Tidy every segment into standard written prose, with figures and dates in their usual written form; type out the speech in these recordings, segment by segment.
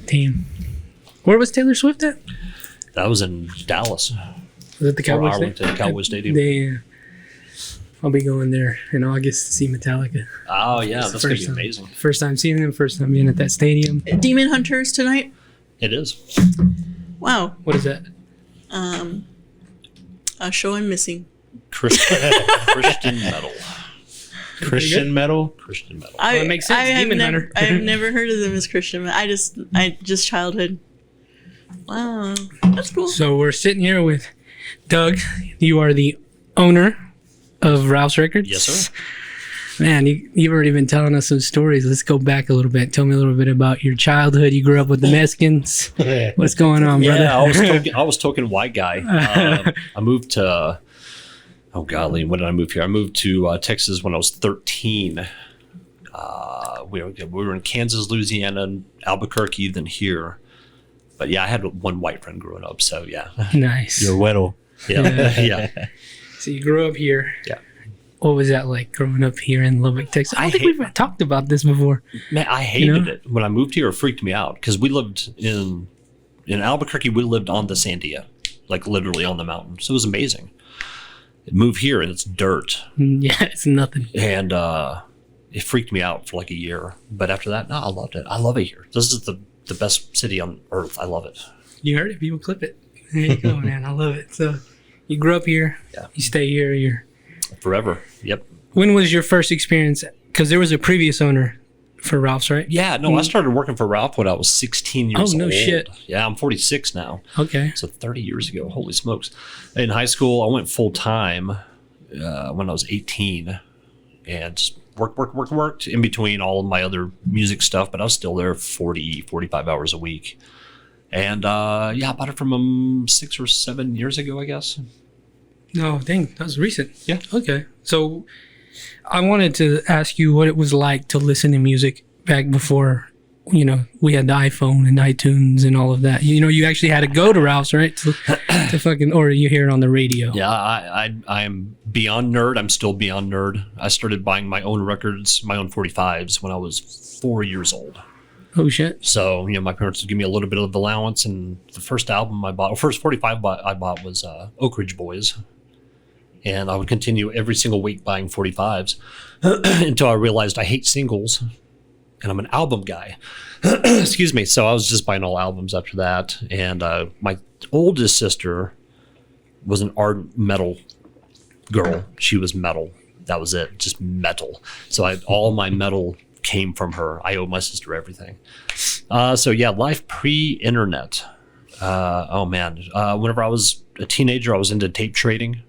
Damn. Where was Taylor Swift at? That was in Dallas. Was it the Cowboys? Arlington Cowboys Stadium. I'll be going there in August to see Metallica. Oh, yeah. That's going to be amazing. First time seeing them, first time being at that stadium. Demon Hunters tonight? It is. Wow. What is that? A show I'm missing. Christian metal. Christian metal? Christian metal. Well, it makes sense. Demon Hunter. I have never heard of them as Christian metal. I just childhood. Wow. That's cool. So we're sitting here with Doug. You are the owner of Ralph's Records. Yes, sir. Man, you've already been telling us some stories. Let's go back a little bit. Tell me a little bit about your childhood. You grew up with the Mexicans. What's going on, brother? Yeah, I was token white guy. I moved to, oh golly, when did I move here? I moved to Texas when I was 13. We were in Kansas, Louisiana, and Albuquerque, then here. But yeah, I had one white friend growing up, so yeah. Nice. You're whittle. Yeah. Yeah. So you grew up here. Yeah. What was that like growing up here in Lubbock, Texas? I don't think we've talked about this before. Man, I hated it. When I moved here, it freaked me out because we lived in Albuquerque. We lived on the Sandia, like literally on the mountain. So it was amazing. Move here and it's dirt. Yeah, it's nothing. And it freaked me out for like a year. But after that, no, I loved it. I love it here. This is the best city on earth. I love it. You heard it. People clip it. There you go, man. I love it. So you grew up here. Yeah. You stay here. You're forever. Yep. When was your first experience? Because there was a previous owner for Ralph's, right? Yeah. No, I started working for Ralph when I was 16 years old. Oh, no shit. Yeah, I'm 46 now. Okay. So 30 years ago. Holy smokes. In high school, I went full time when I was 18 and just worked in between all of my other music stuff, but I was still there 40, 45 hours a week. And yeah, I bought it from him 6 or 7 years ago, I guess. No, dang, that was recent. Yeah. Okay. So I wanted to ask you what it was like to listen to music back before, we had the iPhone and iTunes and all of that. You actually had to go to Ralph's, right? To fucking, or you hear it on the radio. Yeah, I am beyond nerd. I'm still beyond nerd. I started buying my own records, my own 45s when I was 4 years old. Oh, shit. So, my parents would give me a little bit of allowance, and the first album I bought, first 45 I bought was Oak Ridge Boys. And I would continue every single week buying 45s until I realized I hate singles, and I'm an album guy. Excuse me. So I was just buying all albums after that. And my oldest sister was an ardent metal girl. She was metal. That was it. Just metal. So all my metal came from her. I owe my sister everything. So yeah, life pre-internet. Oh man. Whenever I was a teenager, I was into tape trading.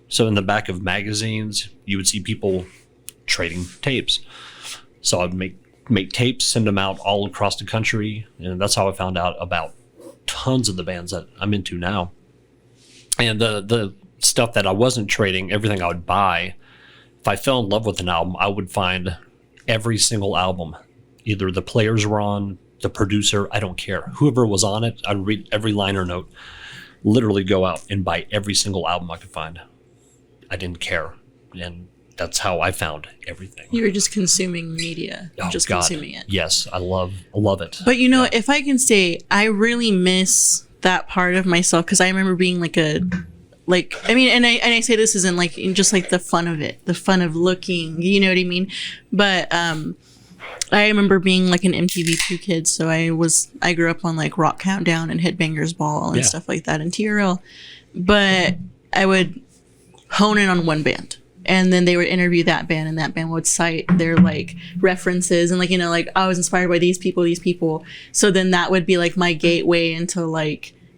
So in the back of magazines, you would see people trading tapes. So I'd make tapes, send them out all across the country. And that's how I found out about tons of the bands that I'm into now. And the stuff that I wasn't trading, everything I would buy, if I fell in love with an album, I would find every single album. Either the players were on, the producer, I don't care. Whoever was on it, I'd read every liner note, literally go out and buy every single album I could find. I didn't care. And that's how I found everything. You were just consuming media, consuming it. Yes, I love it. But if I can say, I really miss that part of myself because I remember being and I say this isn't just the fun of it, the fun of looking, you know what I mean? But I remember being an MTV2 kid, so I grew up on Rock Countdown and Headbangers Ball and stuff like that and TRL. But I would hone in on one band. And then they would interview that band, and that band would cite their references and I was inspired by these people. So then that would be my gateway into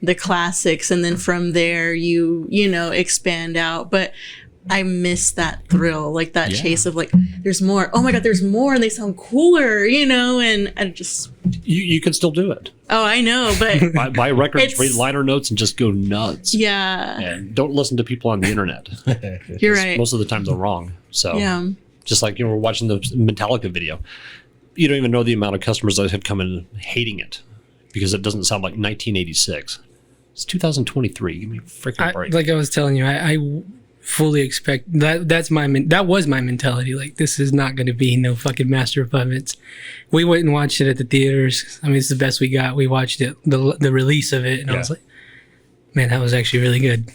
the classics, and then from there you expand out. But I miss that thrill, that chase of there's more. Oh my God, there's more, and they sound cooler, and I just you can still do it. Oh, I know, but buy records, read liner notes, and just go nuts. Yeah. And don't listen to people on the internet. You're right. Most of the time they're wrong. So yeah. Just we're watching the Metallica video. You don't even know the amount of customers that have come in hating it because it doesn't sound like 1986. It's 2023. Give me a freaking break. Like I was telling you, fully expect that. That was my mentality. Like, this is not going to be no fucking Master of Puppets. We went and watched it at the theaters. I mean, it's the best we got. We watched it, the release of it, and I was like, man, that was actually really good.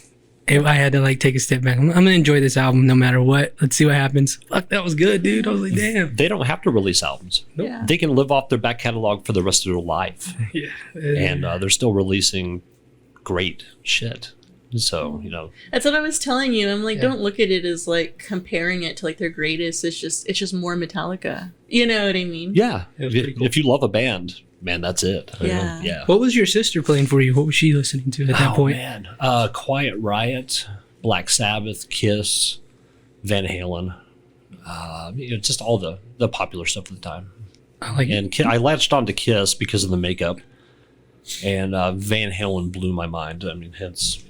I had to like take a step back. I'm gonna enjoy this album no matter what. Let's see what happens. Fuck, that was good, dude. I was like, damn. They don't have to release albums. Yeah. They can live off their back catalog for the rest of their life. Yeah. And they're still releasing great shit. So, That's what I was telling you. I'm like, don't look at it as like comparing it to like their greatest. It's just more Metallica. You know what I mean? yeah. It was pretty cool. If you love a band, man, that's it. Yeah. Yeah. What was your sister playing for you? What was she listening to at that point? Man. Quiet Riot, Black Sabbath, Kiss, Van Halen. Just all the popular stuff at the time. I like it. And I latched on to Kiss because of the makeup. And Van Halen blew my mind. I mean, hence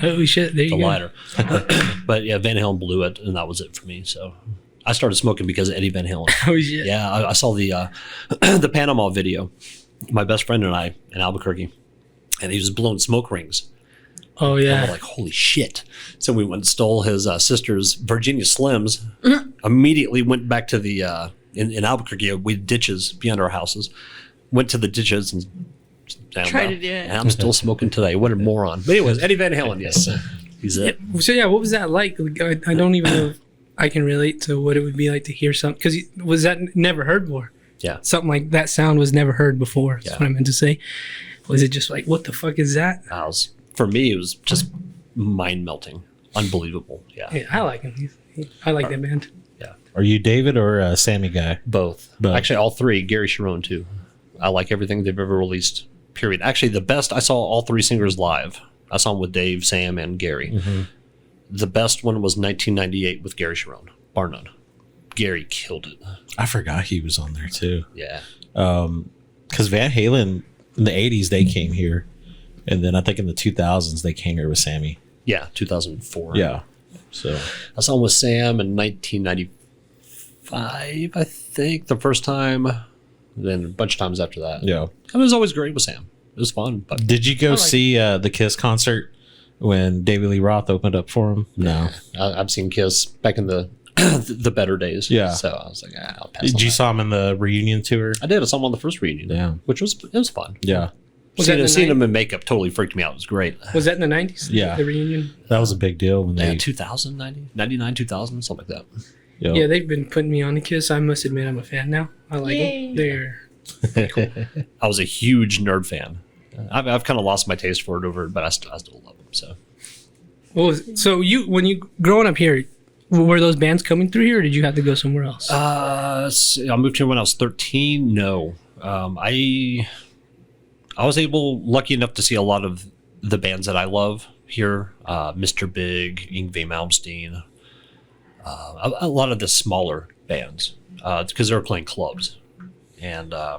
Holy shit! There you the go. lighter. But yeah, Van Halen blew it, and that was it for me. So I started smoking because of Eddie Van Halen. Oh shit! Yeah, I saw the the Panama video. My best friend and I in Albuquerque, and he was blowing smoke rings. Oh And yeah. we're like, holy shit! So we went and stole his sister's Virginia Slims. Immediately went back to the in Albuquerque. We had ditches behind our houses. Went to the ditches and Try to do it. And I'm still smoking today. What a moron! But anyways, Eddie Van Halen, yes, he's it. So yeah, what was that like? Like, I don't even know if I can relate to what it would be like to hear something. Because was that never heard before? Yeah. Something like that sound was never heard before. That's Yeah. what I meant to say. Was it just like, what the fuck is that? For me, it was just mind melting, unbelievable. Yeah, Yeah, I like him. I like that band. yeah. Are you David or a Sammy guy? Both. Both. Actually, all three. Gary Sharon too. I like everything they've ever released. Period. Actually, the best. I saw all three singers live. I saw them with Dave, Sam, and Gary. Mm-hmm. The best one was 1998 with Gary Sharon, bar none. Gary killed it. I forgot he was on there too. Yeah. Because Van Halen in the 80s, they came here. And then I think in the 2000s, they came here with Sammy. Yeah. 2004. Yeah. So I saw him with Sam in 1995. I think the first time. Then a bunch of times after that. yeah. It was always great with Sam. It was fun. But Did you go like see the Kiss concert when David Lee Roth opened up for him? No. I've seen Kiss back in the the better days. Yeah. So I was like, I'll pass. Did on you that. saw him in the reunion tour? I did. I saw him on the first reunion. Yeah. Which was fun. Yeah. Was that in the Seeing night- him in makeup totally freaked me out. It was great. Was that in the 90s? Yeah. The reunion? That was a big deal when Yeah, they. 2000, 99, 2000, something like that. Yeah, they've been putting me on the Kiss. I must admit I'm a fan now. I like Yay. them. They're I was a huge nerd fan. I've kind of lost my taste for it over, but I still love them. So so when you growing up here, were those bands coming through here, or did you have to go somewhere else? I moved here when I was 13. No, I was lucky enough to see a lot of the bands that I love here. Mr. Big, Yngwie Malmsteen, a lot of the smaller bands because they were playing clubs, and I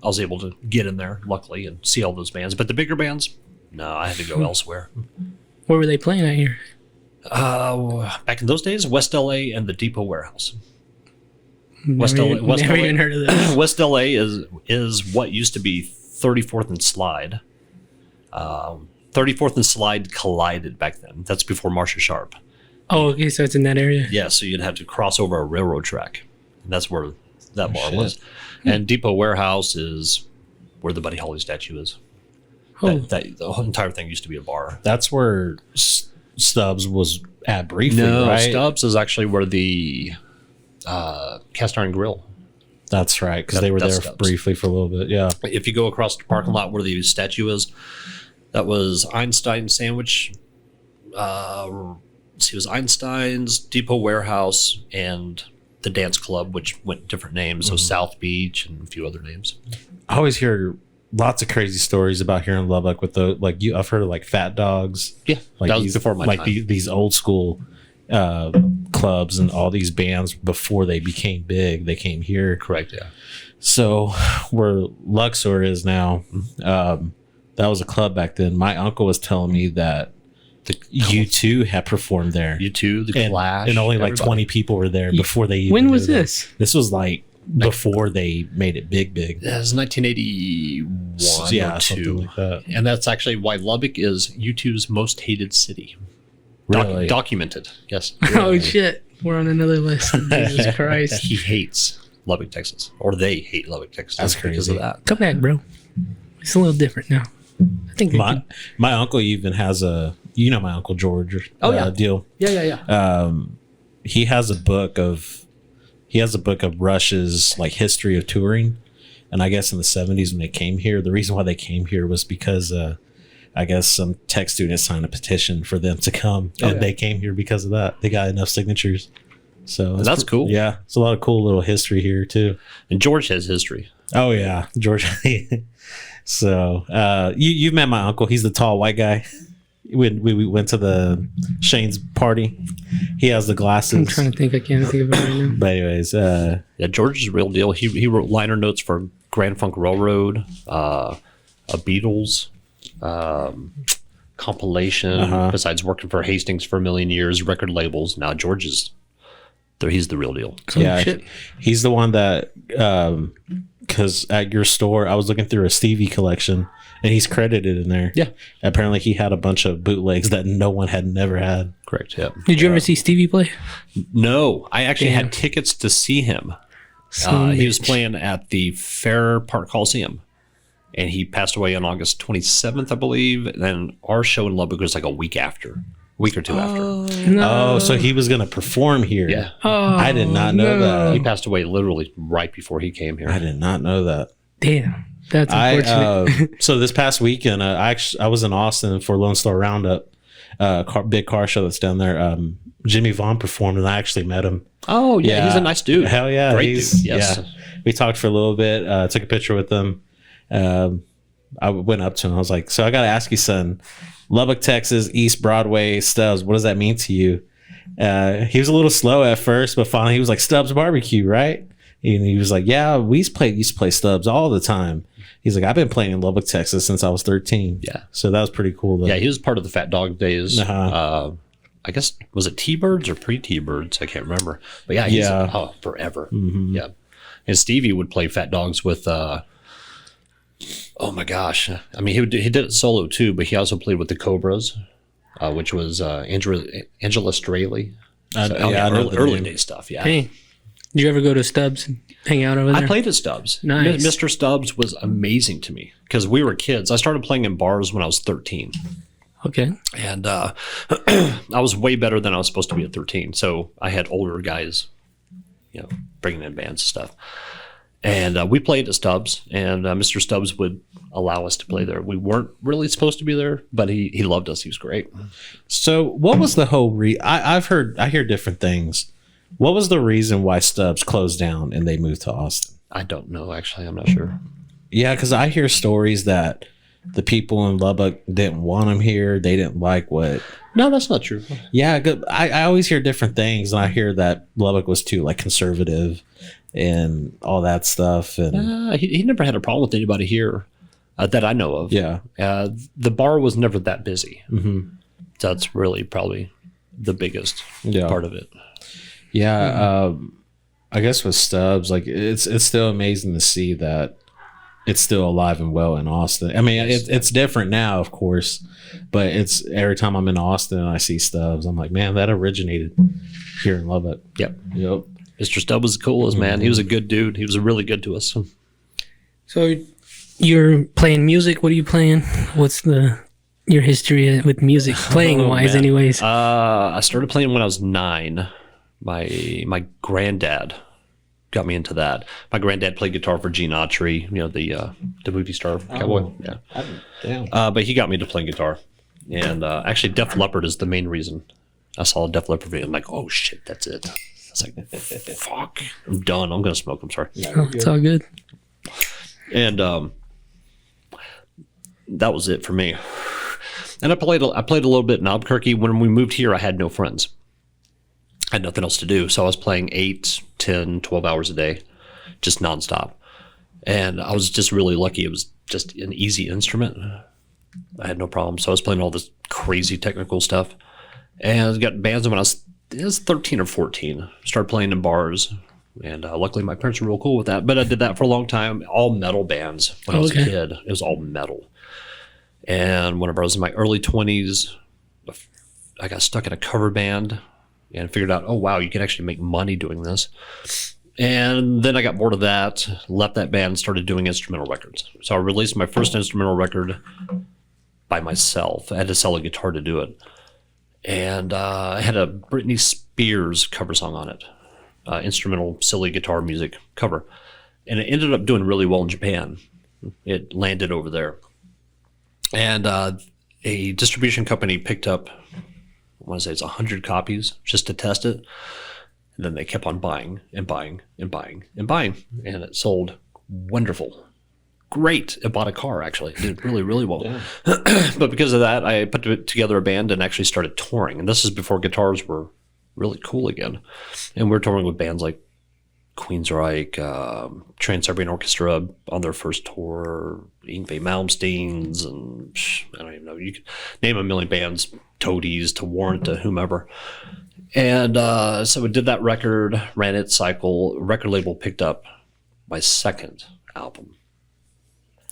was able to get in there luckily and see all those bands. But the bigger bands, no, I had to go elsewhere. Where were they playing at here? Back in those days, West LA and the Depot Warehouse. Never, West never LA. even heard of that. West LA is what used to be 34th and Slide. 34th and Slide collided back then. That's before Marcia Sharp. Oh, okay, so it's in that area. Yeah, so you'd have to cross over a railroad track. And that's where that bar shit. was. And Depot Warehouse is where the Buddy Holly statue is. Oh, The whole entire thing used to be a bar. That's where Stubbs was at briefly, No, right? Stubbs is actually where the cast iron grill. That's right, because they were That's there Stubbs. briefly for a little bit. Yeah. If you go across the parking lot where the statue is, that was Einstein Sandwich. It was Einstein's, Depot Warehouse, and the dance club, which went different names. So South Beach and a few other names. I always hear lots of crazy stories about here in Lubbock with the I've heard of like Fat Dogs. Yeah, Like that was these, before my like time. these old school clubs and all these bands before they became big. They came here. Correct. Yeah. So where Luxor is now, that was a club back then. My uncle was telling me that U2 had performed there. U2, the and, Clash, and only like everybody. 20 people were there before they even when was knew them. this? This was like before they made it big. That was 1981 Yeah, or something two. like that. And that's actually why Lubbock is U2's most hated city. Really? Documented. Yes. Oh shit, we're on another list. Jesus Christ. He hates Lubbock, Texas, or they hate Lubbock, Texas. That's because crazy. of that. Come back, bro. It's a little different now. I think they My uncle even has my Uncle George. Deal. Yeah. He has a book of Rush's like history of touring, and I guess in the 70s when they came here, the reason why they came here was because I guess some tech students signed a petition for them to come, and they came here because of that. They got enough signatures, so That's cool. Yeah, it's a lot of cool little history here too. And George has history. Oh yeah, George. So you've met my uncle. He's the tall white guy. When we went to the Shane's party, he has the glasses. I'm trying to think. I can't think of it right now. But anyways, Yeah, George is a real deal. He wrote liner notes for Grand Funk Railroad, a Beatles compilation. Besides working for Hastings for a million years, record labels. Now George is he's the real deal. yeah, shit. he's the one that because at your store, I was looking through a Stevie collection, and he's credited in there. Yeah. Apparently, he had a bunch of bootlegs that no one had never had. Correct. Yeah. Did you ever see Stevie play? No, I actually Damn. had tickets to see him. Son of a He was bitch. playing at the Fair Park Coliseum, and he passed away on August 27th, I believe. And then our show in Lubbock was like a week or two after. No. Oh, so he was going to perform here. Yeah. Oh, I did not know no. He that. passed away literally right before he came here. I did not know that. Damn. That's unfortunate. So this past weekend, I was in Austin for Lone Star Roundup, big car show that's down there. Jimmy Vaughn performed, and I actually met him. Oh, yeah. He's a nice dude. Hell yeah. Great dude. Yes. Yeah. We talked for a little bit, took a picture with him. I went up to him. I was like, so I got to ask you, son, Lubbock, Texas, East Broadway, Stubbs, what does that mean to you? He was a little slow at first, but finally he was like, Stubbs Barbecue, right? And he was like, yeah, we used to play Stubbs all the time. He's like, I've been playing in Lubbock, Texas since I was 13. Yeah. So that was pretty cool. Though. Yeah, he was part of the Fat Dog days. Uh-huh. I guess, was it T-Birds or pre-T-Birds? I can't remember. But yeah, forever. Mm-hmm. Yeah. And Stevie would play Fat Dogs with, oh my gosh. I mean, he did it solo too, but he also played with the Cobras, which was Angela Straley. I know the early name. day stuff, yeah. Hey, did you ever go to Stubbs and hang out over there? I played at Stubbs. Nice. Mr. Stubbs was amazing to me because we were kids. I started playing in bars when I was 13. Okay. And I was way better than I was supposed to be at 13. So I had older guys, bringing in bands and stuff. And we played at Stubbs, and Mr. Stubbs would allow us to play there. We weren't really supposed to be there, but he loved us. He was great. So what was the whole I hear different things. What was the reason why Stubbs closed down and they moved to Austin? I don't know, actually. I'm not sure. Yeah, because I hear stories that the people in Lubbock didn't want him here. They didn't like what. No, that's not true. Yeah, I always hear different things, and I hear that Lubbock was too like conservative and all that stuff. And He never had a problem with anybody here that I know of. yeah, The bar was never that busy. mm-hmm. That's really probably the biggest Yeah. part of it. Yeah, I guess with Stubbs, like it's still amazing to see that it's still alive and well in Austin. I mean, it's different now, of course, but it's every time I'm in Austin and I see Stubbs, I'm like, man, that originated here in Lubbock. Yep. Yep. Mr. Stubb was the coolest, man. He was a good dude. He was really good to us. So you're playing music. What are you playing? What's your history with music, playing wise, man. anyways? I started playing when I was 9. My granddad got me into that. My granddad played guitar for Gene Autry, the movie star cowboy. Yeah. Damn. But he got me to playing guitar. And actually, Def Leppard is the main reason. I saw a Def Leppard video. I'm like, oh shit, that's it. I was like, fuck, I'm done. I'm gonna smoke. I'm sorry. Oh, it's all good. And that was it for me. And I played a little bit in Albuquerque. When we moved here, I had no friends. I had nothing else to do. So I was playing 8, 10, 12 hours a day, just nonstop. And I was just really lucky. It was just an easy instrument. I had no problem. So I was playing all this crazy technical stuff. And I got bands when I was 13 or 14. Started playing in bars. And luckily my parents were real cool with that. But I did that for a long time. All metal bands when I was a kid. It was all metal. And whenever I was in my early 20s, got stuck in a cover band and figured out, oh wow, you can actually make money doing this. And then I got bored of that, left that band, and started doing instrumental records. So I released my first instrumental record by myself. I had to sell a guitar to do it. And I had a Britney Spears cover song on it, instrumental, silly guitar music cover. And it ended up doing really well in Japan. It landed over there. And a distribution company picked up, I want to say it's 100 copies just to test it. And then they kept on buying and buying and buying and buying. And it sold wonderful. Great. It bought a car, actually. It did really, really well. Yeah. But because of that, I put together a band and actually started touring. And this is before guitars were really cool again. And we're touring with bands like Queensryche, Trans-Siberian Orchestra on their first tour, Yngwie Malmsteen's, and I don't even know. You could name a million bands, Toadies to Warrant to whomever. And so we did that record, ran its cycle. Record label picked up my second album.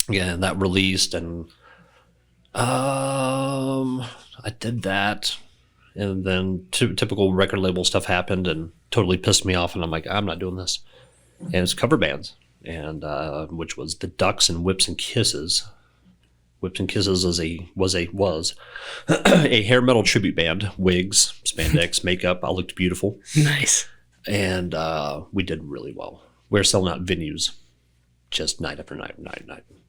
Yeah, and that released, and I did that. And then typical record label stuff happened and totally pissed me off. And I'm like, I'm not doing this. And it's cover bands, and which was the Ducks and Whips and Kisses. Whips and Kisses was a hair metal tribute band. Wigs, spandex, makeup. I looked beautiful. Nice. And we did really well. We were selling out venues just night after night.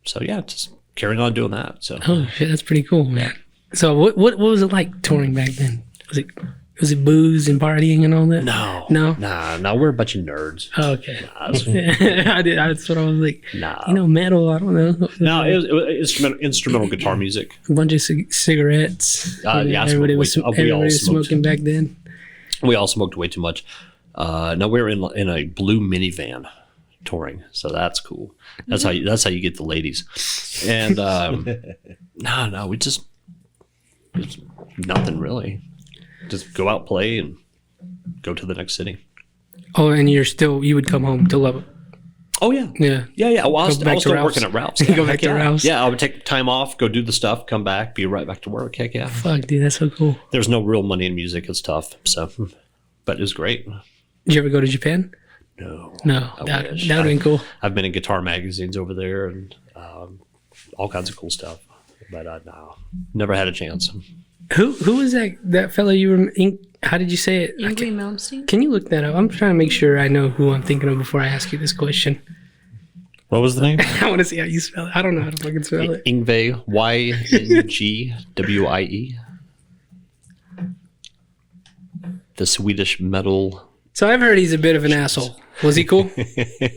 So yeah, just carrying on doing that. So oh shit, that's pretty cool, man. So what was it like touring back then? Was it booze and partying and all that? No. We're a bunch of nerds. Oh, okay. Nah, That's what I was like. Nah. Metal. I don't know. No, it was instrumental guitar music. A bunch of cigarettes. Yeah, everybody was smoking back then. We all smoked way too much. No, we were in a blue minivan touring, so that's cool. That's how you get the ladies. And no, we just nothing really. Just go out, play, and go to the next city. Oh, and you would come home to Lubbock. Oh yeah. Well, I was still working at Ralph's. Go back to Ralph's. Yeah, I would take time off, go do the stuff, come back, be right back to work. Heck yeah. Fuck, dude, that's so cool. There's no real money in music. It's tough. So, but it was great. Did you ever go to Japan? No. That would have been cool. I've been in guitar magazines over there and all kinds of cool stuff. But no, never had a chance. Who was that fella you were? How did you say it? Yngwie Malmsteen? Can you look that up? I'm trying to make sure I know who I'm thinking of before I ask you this question. What was the name? I want to see how you spell it. I don't know how to fucking spell it. Yngwie, Yngwie. The Swedish metal. So I've heard he's a bit of an asshole. Was he cool? Yeah,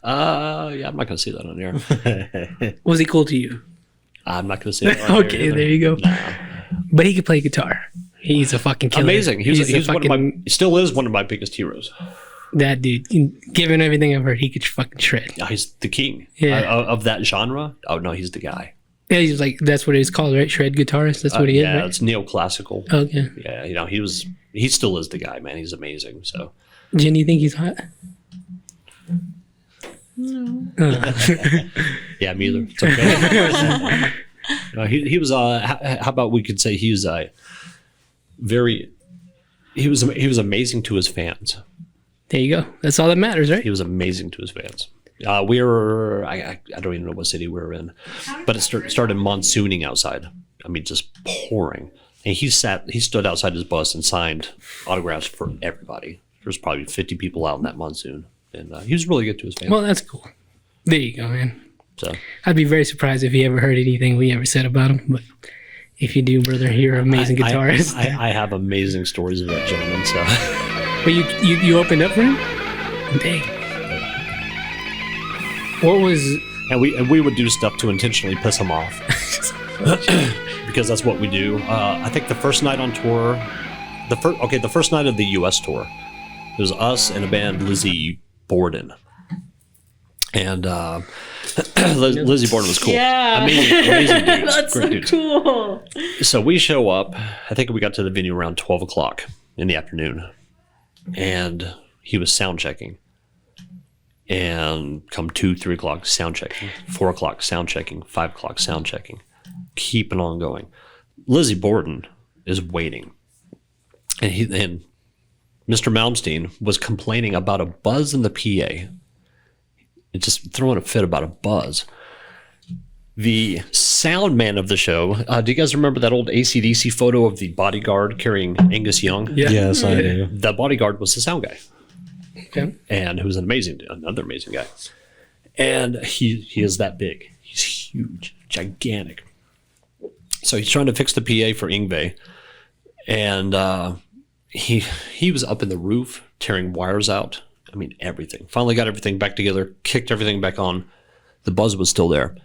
I'm not going to say that on here. Was he cool to you? I'm not going to say that on okay, there you go. Nah. But he could play guitar. He's a fucking killer. Amazing. He still is one of my biggest heroes. That dude, given everything I've heard, he could fucking shred. Yeah, he's the king. Yeah. Of that genre. Oh no, he's the guy. Yeah, he's like, that's what it's called, right? Shred guitarist. That's what he is. Yeah, right? It's neoclassical. Okay. Yeah, he still is the guy, man. He's amazing. So. Jen, you think he's hot? No. Yeah, me either. It's okay. He was. How about we could say he was He was amazing to his fans. There you go. That's all that matters, right? He was amazing to his fans. We were. I don't even know what city we were in, but it started monsooning outside. I mean, just pouring. And he stood outside his bus and signed autographs for everybody. There's probably 50 people out in that monsoon, and he was really good to his fans. Well, that's cool. There you go, man. So I'd be very surprised if he ever heard anything we ever said about him. But if you do, brother, you're an amazing guitarist. I have amazing stories of that gentleman. So, but you opened up for him? Dang. What was? And we would do stuff to intentionally piss him off, because that's what we do. I think the first night on tour, the first night of the U.S. tour, it was us and a band, Lizzie Borden. And Lizzie Borden was cool. Yeah. Amazing dude. That's great so dude. cool. So we show up. I think we got to the venue around 12 o'clock in the afternoon. And he was sound checking. And come 2, 3 o'clock, sound checking. 4 o'clock, sound checking. 5 o'clock, sound checking. Keeping on going. Lizzie Borden is waiting. And Mr. Malmsteen was complaining about a buzz in the PA. Just throwing a fit about a buzz. The sound man of the show, do you guys remember that old AC/DC photo of the bodyguard carrying Angus Young? Yeah. Yes, I do. The bodyguard was the sound guy. Okay. And who's another amazing guy. And he is that big. He's huge, gigantic. So he's trying to fix the PA for Yngwie. And he was up in the roof tearing wires out. I mean, everything. Finally got everything back together, kicked everything back on. The buzz was still there.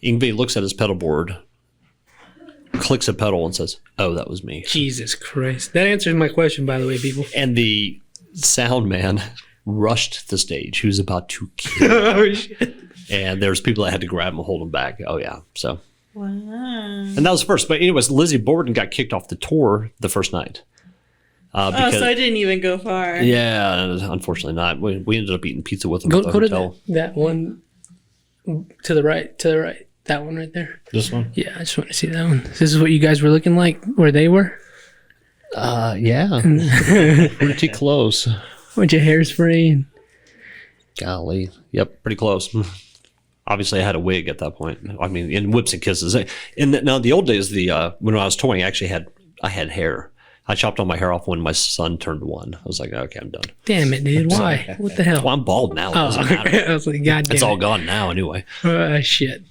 Yngwie looks at his pedal board, clicks a pedal, and says, "Oh, that was me." Jesus Christ. That answers my question, by the way, people. And the sound man rushed the stage. He was about to kill. Oh, shit. And there's people that had to grab him and hold him back. Oh, yeah. So, Wow. and that was the first. But anyways, Lizzie Borden got kicked off the tour the first night. Because, So I didn't even go far. yeah, unfortunately not. We ended up eating pizza with them Go at the to hotel. that one to the right. That one right there. This one? Yeah, I just want to see that one. This is what you guys were looking like where they were? Yeah. Pretty close. With your hairspray and Golly. Yep, pretty close. Obviously, I had a wig at that point. I mean, in Whips and Kisses. Now, the old days, when I was touring, I had hair. I chopped all my hair off when my son turned 1. I was like, okay, I'm done. damn it, dude. Why? What the hell? Well, I'm bald now. It Oh, doesn't matter. okay. I was like, God damn It's all it. gone now anyway. Shit.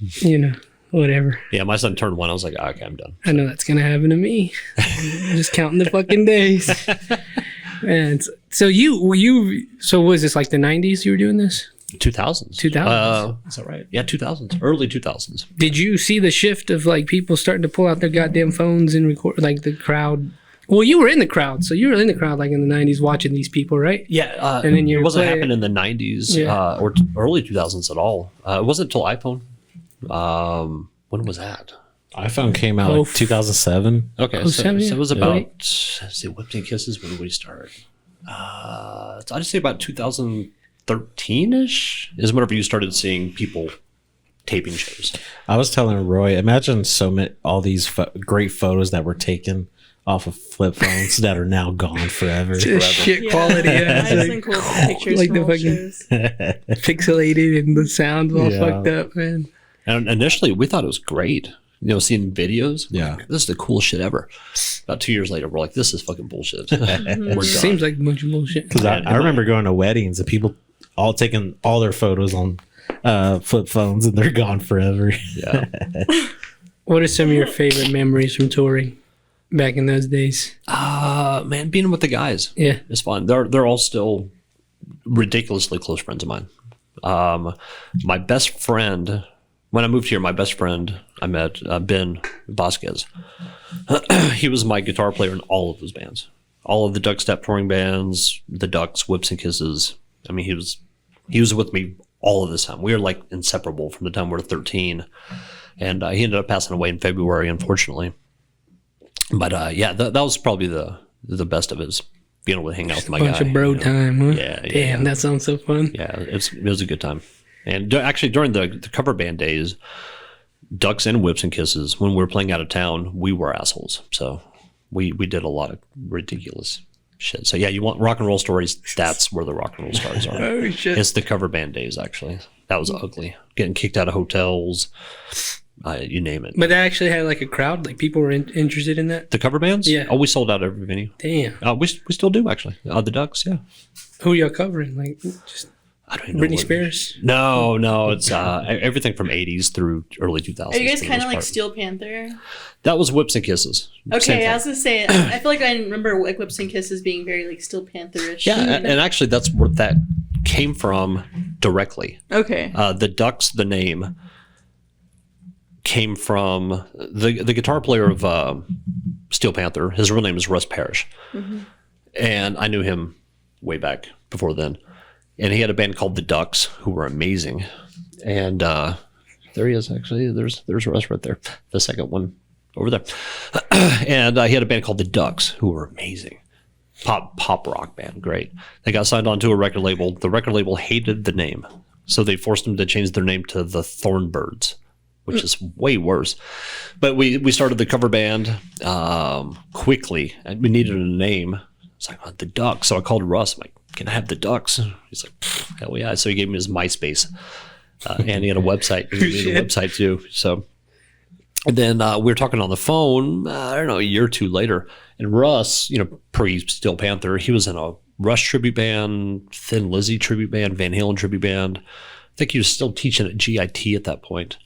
Whatever. Yeah, my son turned 1. I was like, okay, I'm done. I know that's gonna happen to me. I'm just counting the fucking days. And so so was this like the 90s you were doing this? 2000s. 2000s. Is that right? Yeah, 2000s. Early 2000s. Did you see the shift of like people starting to pull out their goddamn phones and record, like the crowd? Well, you were in the crowd, so you were in the crowd like in the 90s watching these people, right? Yeah, And then it you're wasn't playing- happening in the 90s Yeah. or early 2000s at all. It wasn't until iPhone. When was that? iPhone came out Oh, like 2007. Okay, Oh, so, 7, so it was yeah. about, Right. let's see, Whipped and Kisses, when did we start? I'd say about 2013-ish is whenever you started seeing people taping shows. I was telling Roy, imagine all these great photos that were taken off of flip phones that are now gone forever. Just shit Yeah. quality. I Yeah. have some cool pictures Like from the old fucking- shows. Pixelated and the sounds all Yeah. fucked up, man. And initially, we thought it was great. Seeing videos. Yeah. Like, this is the coolest shit ever. About 2 years later, we're like, this is fucking bullshit. We're done. Seems like a bunch of bullshit. Because I remember going to weddings and people all taking all their photos on flip phones and they're gone forever. Yeah. What are some of your favorite memories from touring back in those days? Man, being with the guys. Yeah. It's fun. They're all still ridiculously close friends of mine. My best friend, when I moved here, my best friend I met, Ben Vasquez. He was my guitar player in all of those bands, all of the Duck Stapp touring bands, the Ducks, Whips and Kisses. I mean, he was with me all of this time. We were like inseparable from the time we were 13, and he ended up passing away in February, unfortunately. But yeah, that was probably the best of it, is being able to hang out with my guy. Bunch of bro time, huh? Yeah, yeah, Damn, that sounds so fun. Yeah, it was a good time. And actually, during the cover band days, Ducks and Whips and Kisses, when we were playing out of town, we were assholes. So we did a lot of ridiculous shit. So yeah, you want rock and roll stories? That's where the rock and roll stars are. Oh shit. It's the cover band days, actually. That was ugly. Getting kicked out of hotels, you name it. But that actually had like a crowd, like people were interested in that. The cover bands? Yeah. Oh, we sold out every venue. Damn. We still do, actually. The Ducks, yeah. Who are y'all covering? Like just I don't even know. Britney what- Spears? No, it's everything from 80s through early 2000s. Are you guys for the kind of most like part. Steel Panther? That was Whips and Kisses. Same Okay, thing. I was gonna say, I feel like I remember like Whips and Kisses being very like Steel Panther-ish. Yeah, and actually that's where that came from directly. Okay. The Ducks, the name, came from the guitar player of Steel Panther. His real name is Russ Parrish. And I knew him way back before then. And he had a band called the Ducks, who were amazing. And there he is, actually. There's Russ right there. The second one over there. And he had a band called the Ducks, who were amazing. Pop rock band, great. They got signed onto a record label. The record label hated the name, so they forced them to change their name to the Thornbirds. which is way worse. But we started the cover band quickly, and we needed a name. It's like, the Ducks. So I called Russ. I'm like, can I have the Ducks? He's like, hell yeah. So he gave me his MySpace. And he had a website. He made a website too. So then we were talking on the phone, I don't know, a year or two later. And Russ, pre-Steel Panther, he was in a Rush tribute band, Thin Lizzy tribute band, Van Halen tribute band. I think he was still teaching at GIT at that point.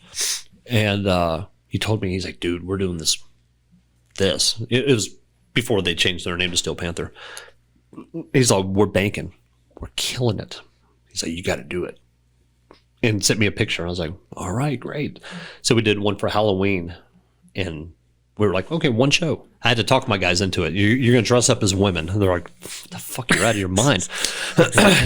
And he told me, he's like, dude, we're doing this. It was before they changed their name to Steel Panther. He's like, we're banking. We're killing it. He's like, you got to do it. And sent me a picture. I was like, all right, great. So we did one for Halloween. And we were like, okay, one show. I had to talk my guys into it. You're going to dress up as women. And they're like, the fuck, you're out of your mind.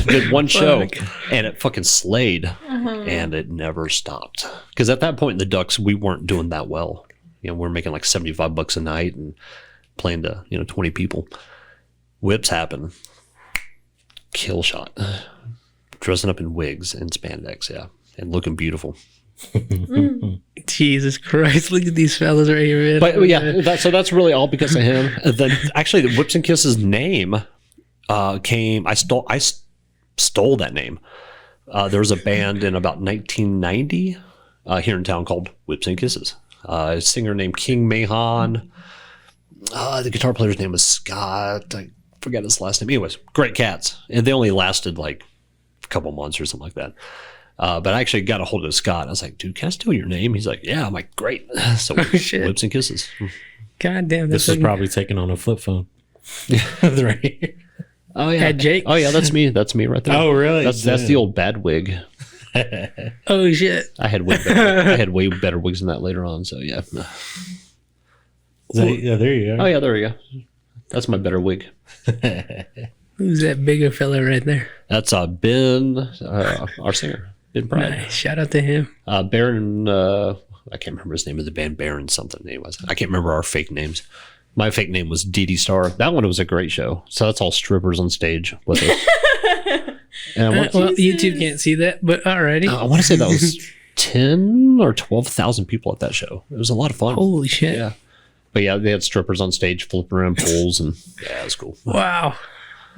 Did one show. And it fucking slayed. And it never stopped. Because at that point in the Ducks, we weren't doing that well. We're making like $75 a night and playing to 20 people. Whips happen. Kill shot. Dressing up in wigs and spandex, yeah, and looking beautiful. Jesus Christ! Look at these fellas right here, man. But yeah, so that's really all because of him. And then actually, the Whips and Kisses name came. I stole that name. There was a band in about 1990 here in town called Whips and Kisses. A singer named King Mahon. The guitar player's name was Scott. I forget his last name. Anyways, great cats. And they only lasted like a couple months or something like that. But I actually got a hold of Scott. I was like, dude, can I steal your name? He's like, yeah. I'm like, great. So Whips and Kisses. God damn. This was probably taken on a flip phone. Right. Oh, yeah. Had Jake. Oh, yeah. That's me. That's me right there. Oh, really? That's the old bad wig. Oh, shit. I had way better wigs than that later on. So, yeah. Yeah, there you go. Oh, yeah. There we go. That's my better wig. Who's that bigger fella right there? That's Ben, our singer, Ben Pride. Nice. Shout out to him. Baron, I can't remember his name of the band, Baron something. Anyways, I can't remember our fake names. My fake name was Dee Dee Star. That one was a great show. So that's all strippers on stage with us. Well, YouTube can't see that, but alrighty. I want to say that was 10 or 12,000 people at that show. It was a lot of fun. Holy shit. Yeah. But yeah, they had strippers on stage flipping around poles, and yeah, it was cool. Wow.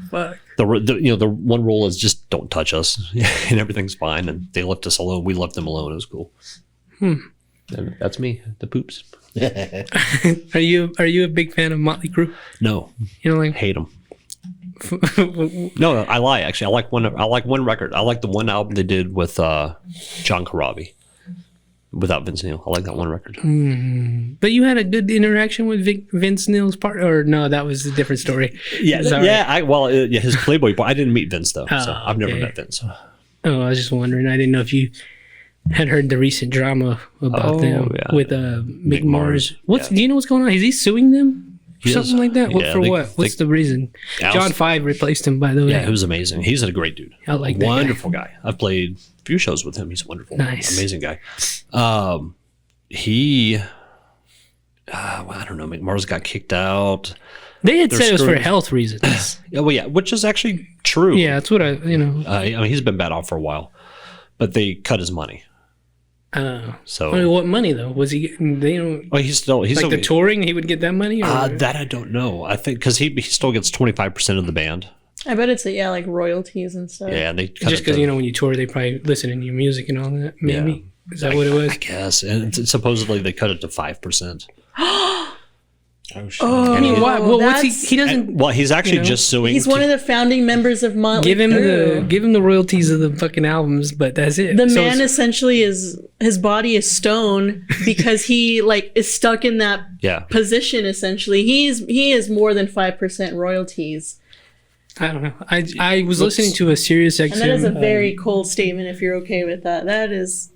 Fuck. The one rule is just don't touch us, and everything's fine. And they left us alone. We left them alone. It was cool. And that's me, the poops. Are you a big fan of Motley Crue? No, hate them. No, I lie. Actually, I like one record. I like the one album they did with John Corabi. Without Vince Neil. I like that one record. But you had a good interaction with Vince Neil's part, or no, that was a different story. Yeah, his Playboy boy. I didn't meet Vince though, so I've never met Vince. Oh, I was just wondering. I didn't know if you had heard the recent drama about them with Mick Mars. Do you know what's going on? Is he suing them? Something like that? What? What's the reason? John 5 replaced him, by the way. Yeah, he was amazing. He's a great dude. I like that wonderful guy. I've played a few shows with him. He's wonderful. Nice. Amazing guy. I don't know. McMars got kicked out. They had said it was for health reasons. Which is actually true. Yeah, that's what I mean, he's been bad off for a while, but they cut his money. So what money though? Was he getting? He's still the touring. He would get that money. That I don't know. I think because he still gets 25% of the band. I bet it's like royalties and stuff. Yeah, and they just because when you tour, they probably listen to your music and all that. Maybe is that what it was? I guess. And supposedly they cut it to 5%. Oh shit! I mean, why? Well, what's he? He doesn't. Well, he's actually just suing. He's one of the founding members of Motley Crue. Give him the royalties of the fucking albums, but that's it. The man essentially his body is stone because he is stuck in that position. Essentially, he is more than 5% royalties. I don't know. I was listening to a Sirius XM. And that is a very cold statement. If you're okay with that, that is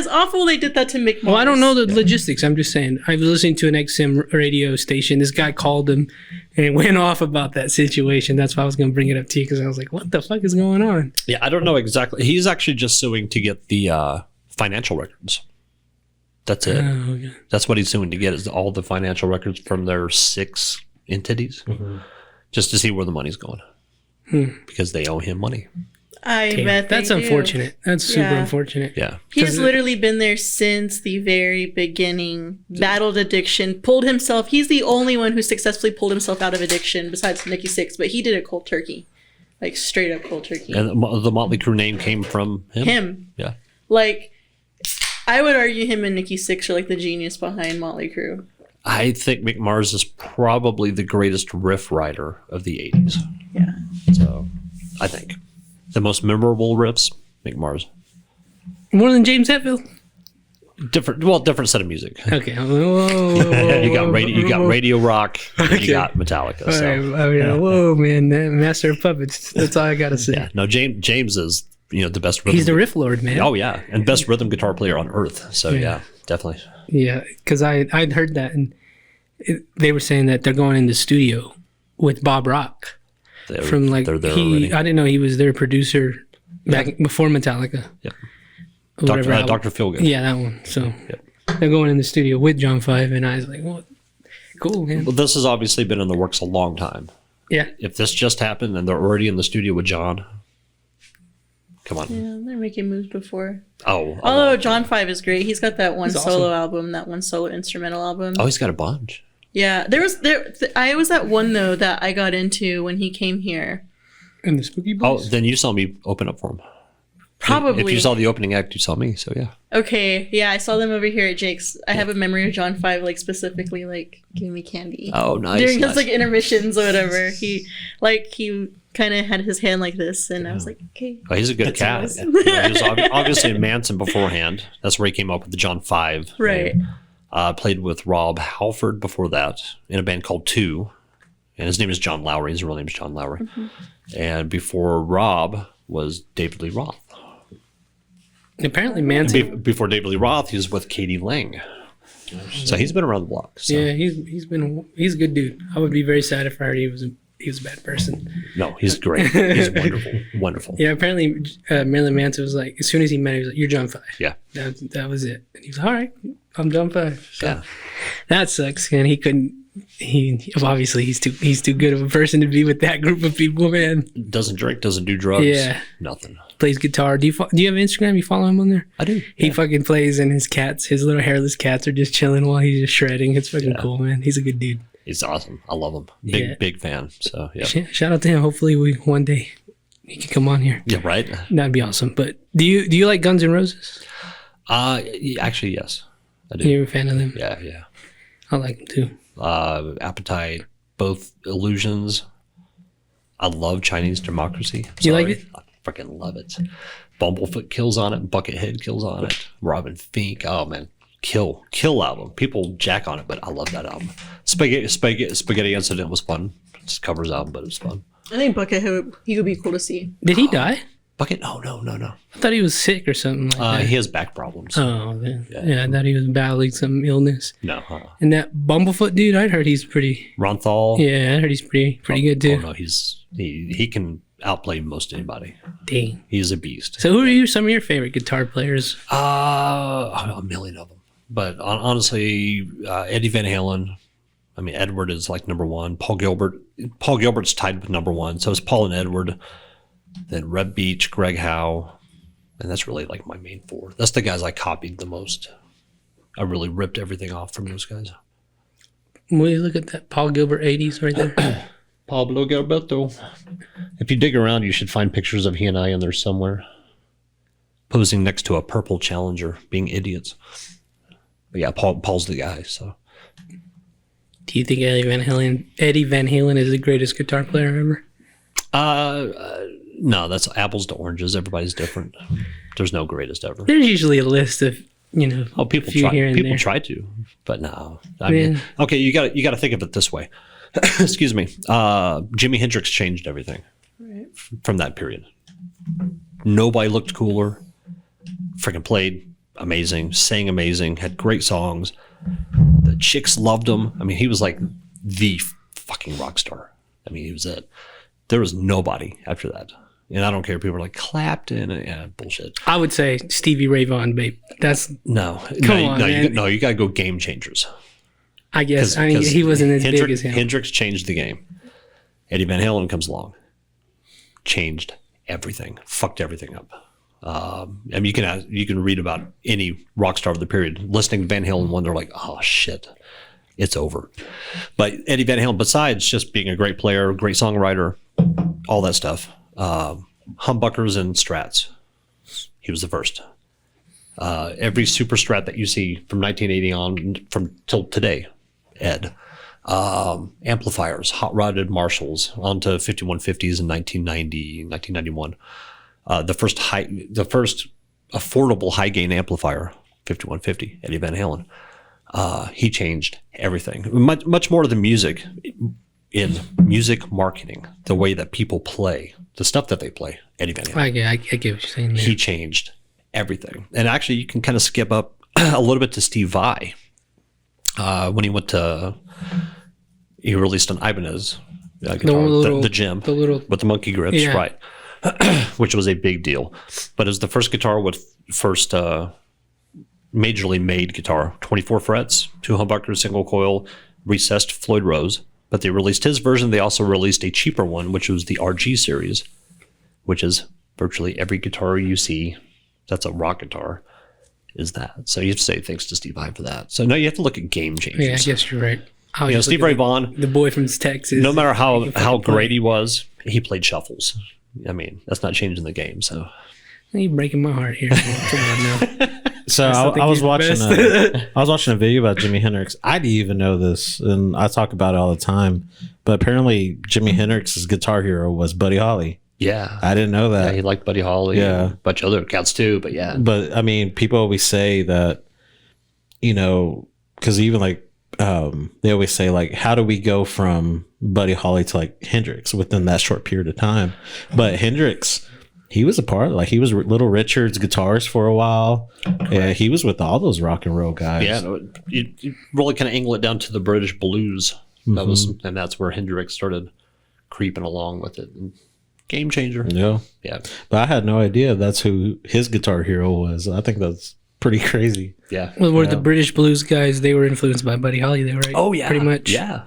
awful. They did that to Mick Mars. Well, I don't know the logistics. I'm just saying. I was listening to an XM radio station. This guy called him and went off about that situation. That's why I was going to bring it up to you because I was like, what the fuck is going on? Yeah, I don't know exactly. He's actually just suing to get the financial records. That's it. Oh, okay. That's what he's suing to get is all the financial records from their 6 entities just to see where the money's going because they owe him money. I Damn, bet that's they do. unfortunate. That's super Yeah. unfortunate. Yeah. He's 'Cause literally been there since the very beginning, battled addiction, pulled himself. He's the only one who successfully pulled himself out of addiction besides Nikki Sixx, but he did it cold turkey. Like straight up cold turkey. And the Motley Crue name came from him. Him. Yeah. Like, I would argue him and Nikki Sixx are like the genius behind Motley Crue. I think Mick Mars is probably the greatest riff writer of the 80s. Yeah. So, I think. The most memorable riffs, Mick Mars. More than James Hetfield. Different set of music. Okay. Whoa, You got radio rock, and Okay. you got Metallica. So. Whoa, man, that Master of Puppets. That's all I gotta say. Yeah, no, James is the best rhythm. He's the riff lord, man. Oh yeah, and best rhythm guitar player on earth. So yeah, definitely. Yeah, because I'd heard that, and they were saying that they're going in the studio with Bob Rock They're they're there already. I didn't know he was their producer back before Metallica. Yep. Whatever album. Dr. Feelgood. Yeah, that one. So they're going in the studio with John Five, and I was like, "Well, cool, man." Well, this has obviously been in the works a long time. Yeah, If this just happened and they're already in the studio with John, come on. Yeah, they're making moves before. Oh, Although John 5 is great. He's got that one He's solo awesome. album, that one solo instrumental album. oh, he's got a bunch. Yeah, I was that one though that I got into when he came here. and the Spooky Oh, Boys. then you saw me open up for him. Probably. If you saw the opening act, you saw me. So yeah. Okay, yeah, I saw them over here at Jake's. I have a memory of John 5 like specifically like giving me candy. Oh, nice. During nice. his like intermissions or whatever. He kind of had his hand like this and I was like, okay. Oh, he's a good cat. nice. He was obviously in Manson beforehand. That's where he came up with the John 5. Right. Played with Rob Halford before that in a band called Two. And his name is John Lowry. His real name is John Lowry. Mm-hmm. And before Rob was David Lee Roth. Apparently, Manson. Before David Lee Roth, he was with Katie Lang. So he's been around the block. So. Yeah, he's a good dude. I would be very sad if I heard he was a bad person. No, he's great. He's wonderful. Wonderful. Yeah, apparently Marilyn Manson was like, as soon as he met him, he was like, "You're John 5." Yeah. That was it. And he was like, "All right, I'm John 5." So Yeah. that sucks. And he couldn't. He obviously he's too good of a person to be with that group of people, man. Doesn't drink, doesn't do drugs. Yeah. Nothing. Plays guitar. Do you have Instagram? You follow him on there? I do. He fucking plays, and his little hairless cats are just chilling while he's just shredding. It's fucking cool, man. He's a good dude. He's awesome. I love him. Big fan. So yeah. Shout out to him. Hopefully, one day he can come on here. Yeah, right? That'd be awesome. But do you like Guns N' Roses? Actually, yes. I do. You're a fan of them? Yeah, yeah. I like them too. Appetite, both Illusions. I love Chinese Democracy. You like it? I freaking love it. Bumblefoot kills on it. Buckethead kills on it. Robin Fink. Oh man, kill album. People jack on it, but I love that album. Spaghetti Incident was fun. It's a covers album, but it was fun. I think Buckethead he would be cool to see. Did he die? Bucket? Oh no. I thought he was sick or something like that. He has back problems. Oh, man. Yeah, I thought he was battling some illness. No. And that Bumblefoot dude, I heard he's pretty. Ronthal. Yeah, I heard he's pretty good too. Oh no, he can outplay most anybody. Dang. He's a beast. So, who are some of your favorite guitar players? A million of them. But honestly, Eddie Van Halen. I mean, Edward is like number one. Paul Gilbert's tied with number one. So is Paul and Edward. Then Reb Beach, Greg Howe. And that's really like my main four. That's the guys I copied the most. I really ripped everything off from those guys. Will you look at that Paul Gilbert 80s right there? Pablo Gilberto. If you dig around, you should find pictures of he and I in there somewhere. Posing next to a purple Challenger, being idiots. But yeah, Paul's the guy, so. Do you think Eddie Van Halen is the greatest guitar player ever? No, that's apples to oranges. Everybody's different. There's no greatest ever. There's usually a list of, People few try. here and People there. try to, but no. I mean, okay, you got to think of it this way. Excuse me. Jimi Hendrix changed everything from that period. Nobody looked cooler. Freaking played amazing, sang amazing, had great songs. The chicks loved him. I mean, he was like the fucking rock star. I mean, he was it. There was nobody after that. And I don't care. People are like Clapton. Yeah, bullshit. I would say Stevie Ray Vaughan, babe. That's, No. Come on, man. You got to go game changers. I guess. I mean, he wasn't as big as him. Hendrix changed the game. Eddie Van Halen comes along. Changed everything, fucked everything up. I mean, you can read about any rock star of the period. Listening to Van Halen 1, they're like, oh shit, it's over. But Eddie Van Halen, besides just being a great player, great songwriter, all that stuff, humbuckers and strats, he was the first. Every super strat that you see from 1980 on from till today, Ed. Amplifiers, hot rodded Marshalls onto 5150s in 1990, 1991. The first affordable high gain amplifier, 5150, Eddie Van Halen. He changed everything. Much more than music, in music marketing, the way that people play, the stuff that they play. Eddie Van Halen. I get what you're saying there. He changed everything. And actually, you can kind of skip up a little bit to Steve Vai. When he released an Ibanez guitar, the Gem, with the monkey grips, yeah. right? Which was a big deal. But it was the first guitar with first majorly made guitar, 24 frets, 2 humbuckers, single coil, recessed Floyd Rose. But they released his version. They also released a cheaper one, which was the RG series, which is virtually every guitar you see that's a rock guitar is that. So you have to say thanks to Steve Vai for that. So now you have to look at game changers. Yeah, I guess you're right. Steve Ray Vaughan, the boy from Texas. no matter how great he was, he played shuffles. I mean, that's not changing the game. So you're breaking my heart here. Come on now. So I was watching a video about Jimi Hendrix. I didn't even know this, and I talk about it all the time. But apparently, Jimi Hendrix's guitar hero was Buddy Holly. Yeah, I didn't know that. Yeah, he liked Buddy Holly. Yeah, and a bunch of other cats too. But yeah, but I mean, people always say that, because even like they always say like, how do we go from Buddy Holly to like Hendrix within that short period of time? But Hendrix, he was a part, like he was Little Richard's guitarist for a while. Correct. Yeah, he was with all those rock and roll guys. Yeah, you really kind of angle it down to the British blues. And that's where Hendrix started creeping along with it. And game changer. Yeah. But I had no idea that's who his guitar hero was. I think that's pretty crazy. Yeah. Well, were the British blues guys? They were influenced by Buddy Holly, there, right? Oh yeah, pretty much. Yeah.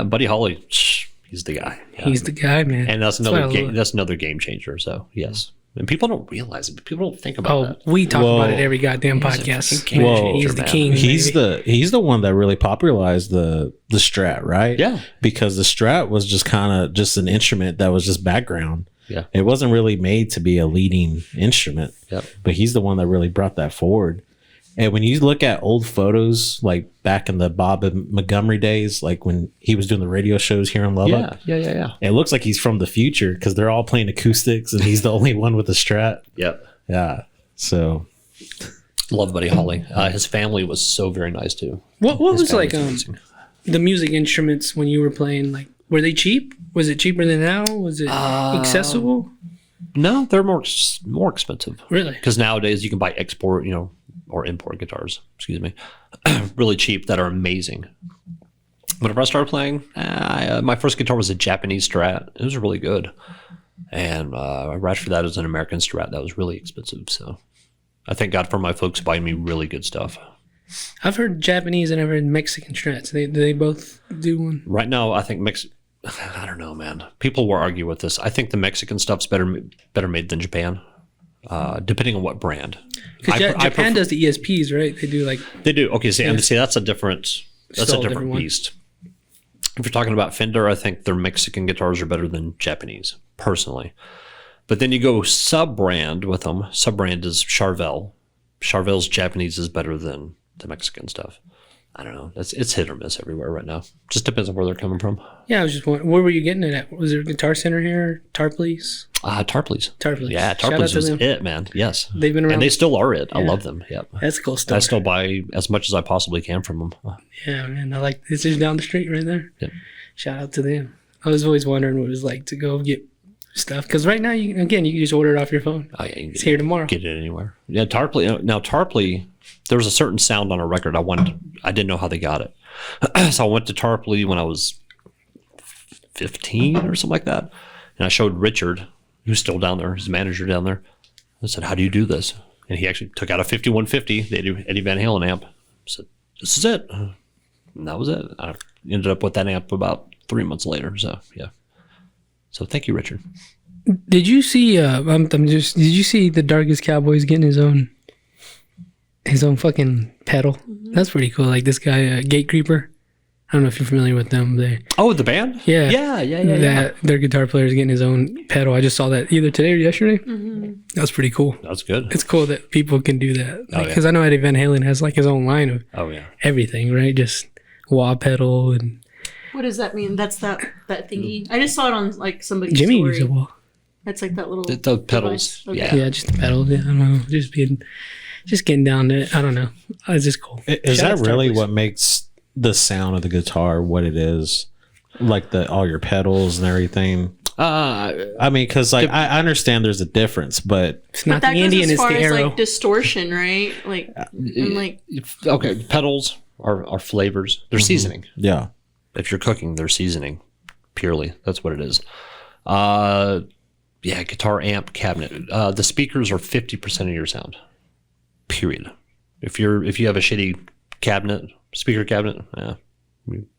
Buddy Holly, he's the guy. Yeah. He's the guy, man. And that's another game changer. So yes, and people don't realize it. People don't think about that. We talk about it every goddamn podcast. He's the king. He's the one that really popularized the Strat, right? Yeah. Because the Strat was just kind of just an instrument that was just background. Yeah. It wasn't really made to be a leading instrument. Yep. But he's the one that really brought that forward. And when you look at old photos, like back in the Bob Montgomery days, like when he was doing the radio shows here in Lubbock. Yeah. It looks like he's from the future because they're all playing acoustics and he's the only one with a Strat. Yep. Yeah. So. Love Buddy Holly. His family was so very nice too. What was like the music instruments when you were playing? Like, were they cheap? Was it cheaper than now? Was it accessible? No, they're more expensive. Really? Because nowadays you can buy export, or import guitars, really cheap that are amazing. Whenever I started playing, my first guitar was a Japanese Strat. It was really good. And right after that was an American Strat that was really expensive. So I thank God for my folks buying me really good stuff. I've heard Japanese and I've heard Mexican Strats. They both do one. Right now, I think I don't know, man. People will argue with this. I think the Mexican stuff's better made than Japan, depending on what brand. Because Japan does the ESPs, right? They do. Okay, see, that's a different beast. If you're talking about Fender, I think their Mexican guitars are better than Japanese, personally. But then you go sub-brand with them. Sub-brand is Charvel. Charvel's Japanese is better than the Mexican stuff. I don't know. It's hit or miss everywhere right now. Just depends on where they're coming from. Yeah, I was just wondering, where were you getting it at? Was there a Guitar Center here? Tarpley's? Tarpley's. Yeah, Tarpley's was it, man. Yes. They've been around. And they still are it. I love them. Yep. That's cool stuff. I still buy as much as I possibly can from them. Yeah, man. I like this is down the street right there. Yep. Shout out to them. I was always wondering what it was like to go get stuff. Because right now, you can just order it off your phone. Oh, yeah, it's here tomorrow. Get it anywhere. Yeah, Tarpley. Now, Tarpley, there was a certain sound on a record I didn't know how they got it. So I went to Tarpley when I was 15 or something like that. And I showed Richard, who's still down there, his manager down there. I said, how do you do this? And he actually took out a 5150, the Eddie Van Halen amp. I said, this is it. And that was it. I ended up with that amp about 3 months later. So, yeah. So thank you, Richard. Did you see? Did you see the Darkest Cowboys getting his own fucking pedal? That's pretty cool. Like this guy, Gatekeeper. I don't know if you're familiar with them. The band? Yeah. Their guitar player is getting his own pedal. I just saw that either today or yesterday. That's pretty cool. That's good. It's cool that people can do that. Because I know Eddie Van Halen has like his own line of everything, right? Just wah pedal and. What does that mean? That's that thingy. I just saw it on like somebody's Jimmy story. uses a wah. That's like that little The pedals. Okay. Yeah. Just the pedals. Yeah, I don't know. Just getting down to it. I don't know. It's just cool. Is Shout out that to really Starboys. what makes the sound of the guitar what it is? Like all your pedals and everything? I mean, because like I understand there's a difference, but It's not the that goes Indian, as it's far the as arrow. like distortion, right? Like, and like Okay, pedals are flavors. They're seasoning. yeah. If you're cooking, they're seasoning. Purely, that's what it is. Guitar, amp, cabinet. The speakers are 50% of your sound. Period. If you have a shitty speaker cabinet, you're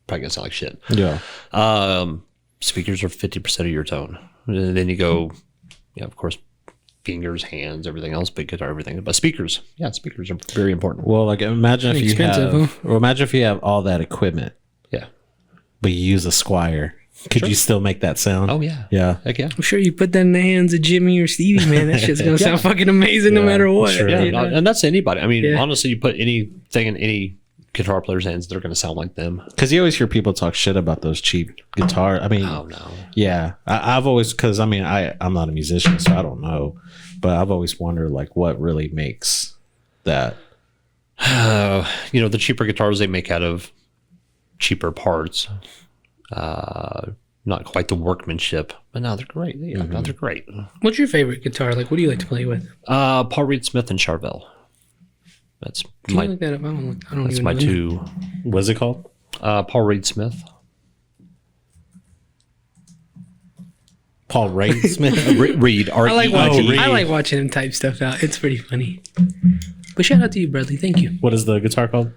probably gonna sound like shit. Yeah. Speakers are 50% of your tone. And then you go, of course, fingers, hands, everything else, big guitar, everything. But speakers are very important. Well, like imagine if you Expensive, have, or imagine if you have all that equipment, Yeah. but you use a Squire. Could you still make that sound? Oh yeah. Yeah. Heck yeah. I'm sure you put that in the hands of Jimmy or Stevie, man. That shit's gonna sound fucking amazing no matter what. sure. Yeah, you know? and that's anybody. I mean, Yeah. honestly, you put anything in any guitar player's hands, they're going to sound like them. Because you always hear people talk shit about those cheap guitar. I mean, Oh no. yeah, I've always, because I mean, I'm not a musician, so I don't know, but I've always wondered like what really makes that. The cheaper guitars they make out of cheaper parts. Not quite the workmanship, but no, they're great. Yeah, no, they're great. What's your favorite guitar? Like, what do you like to play with? Paul Reed Smith and Charvel. That's Can you look that up? I don't that's even my know. two. What's it called? Paul Reed Smith. Paul Reed Smith. Reed. I like watching. Reed. I like watching him type stuff out. It's pretty funny. But shout out to you, Bradley. Thank you. What is the guitar called?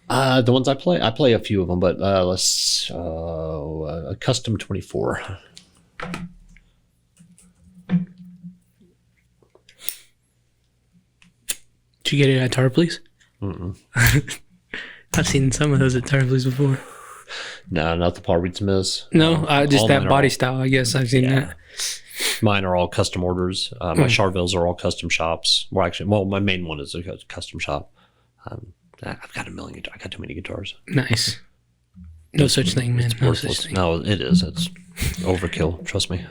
The ones I play a few of them, but let's a Custom 24. Did you get it at Tarpley's? I've seen some of those at Tarpley's before. No, not the Paul Reed Smiths. No, just all that mine are body all- style. I guess I've seen that. Mine are all custom orders. My Charvels are all custom shops. Well, my main one is a custom shop. I've got a million. I got too many guitars. Nice. No such thing, man. No such Worthless. thing. No, it is. It's overkill. Trust me.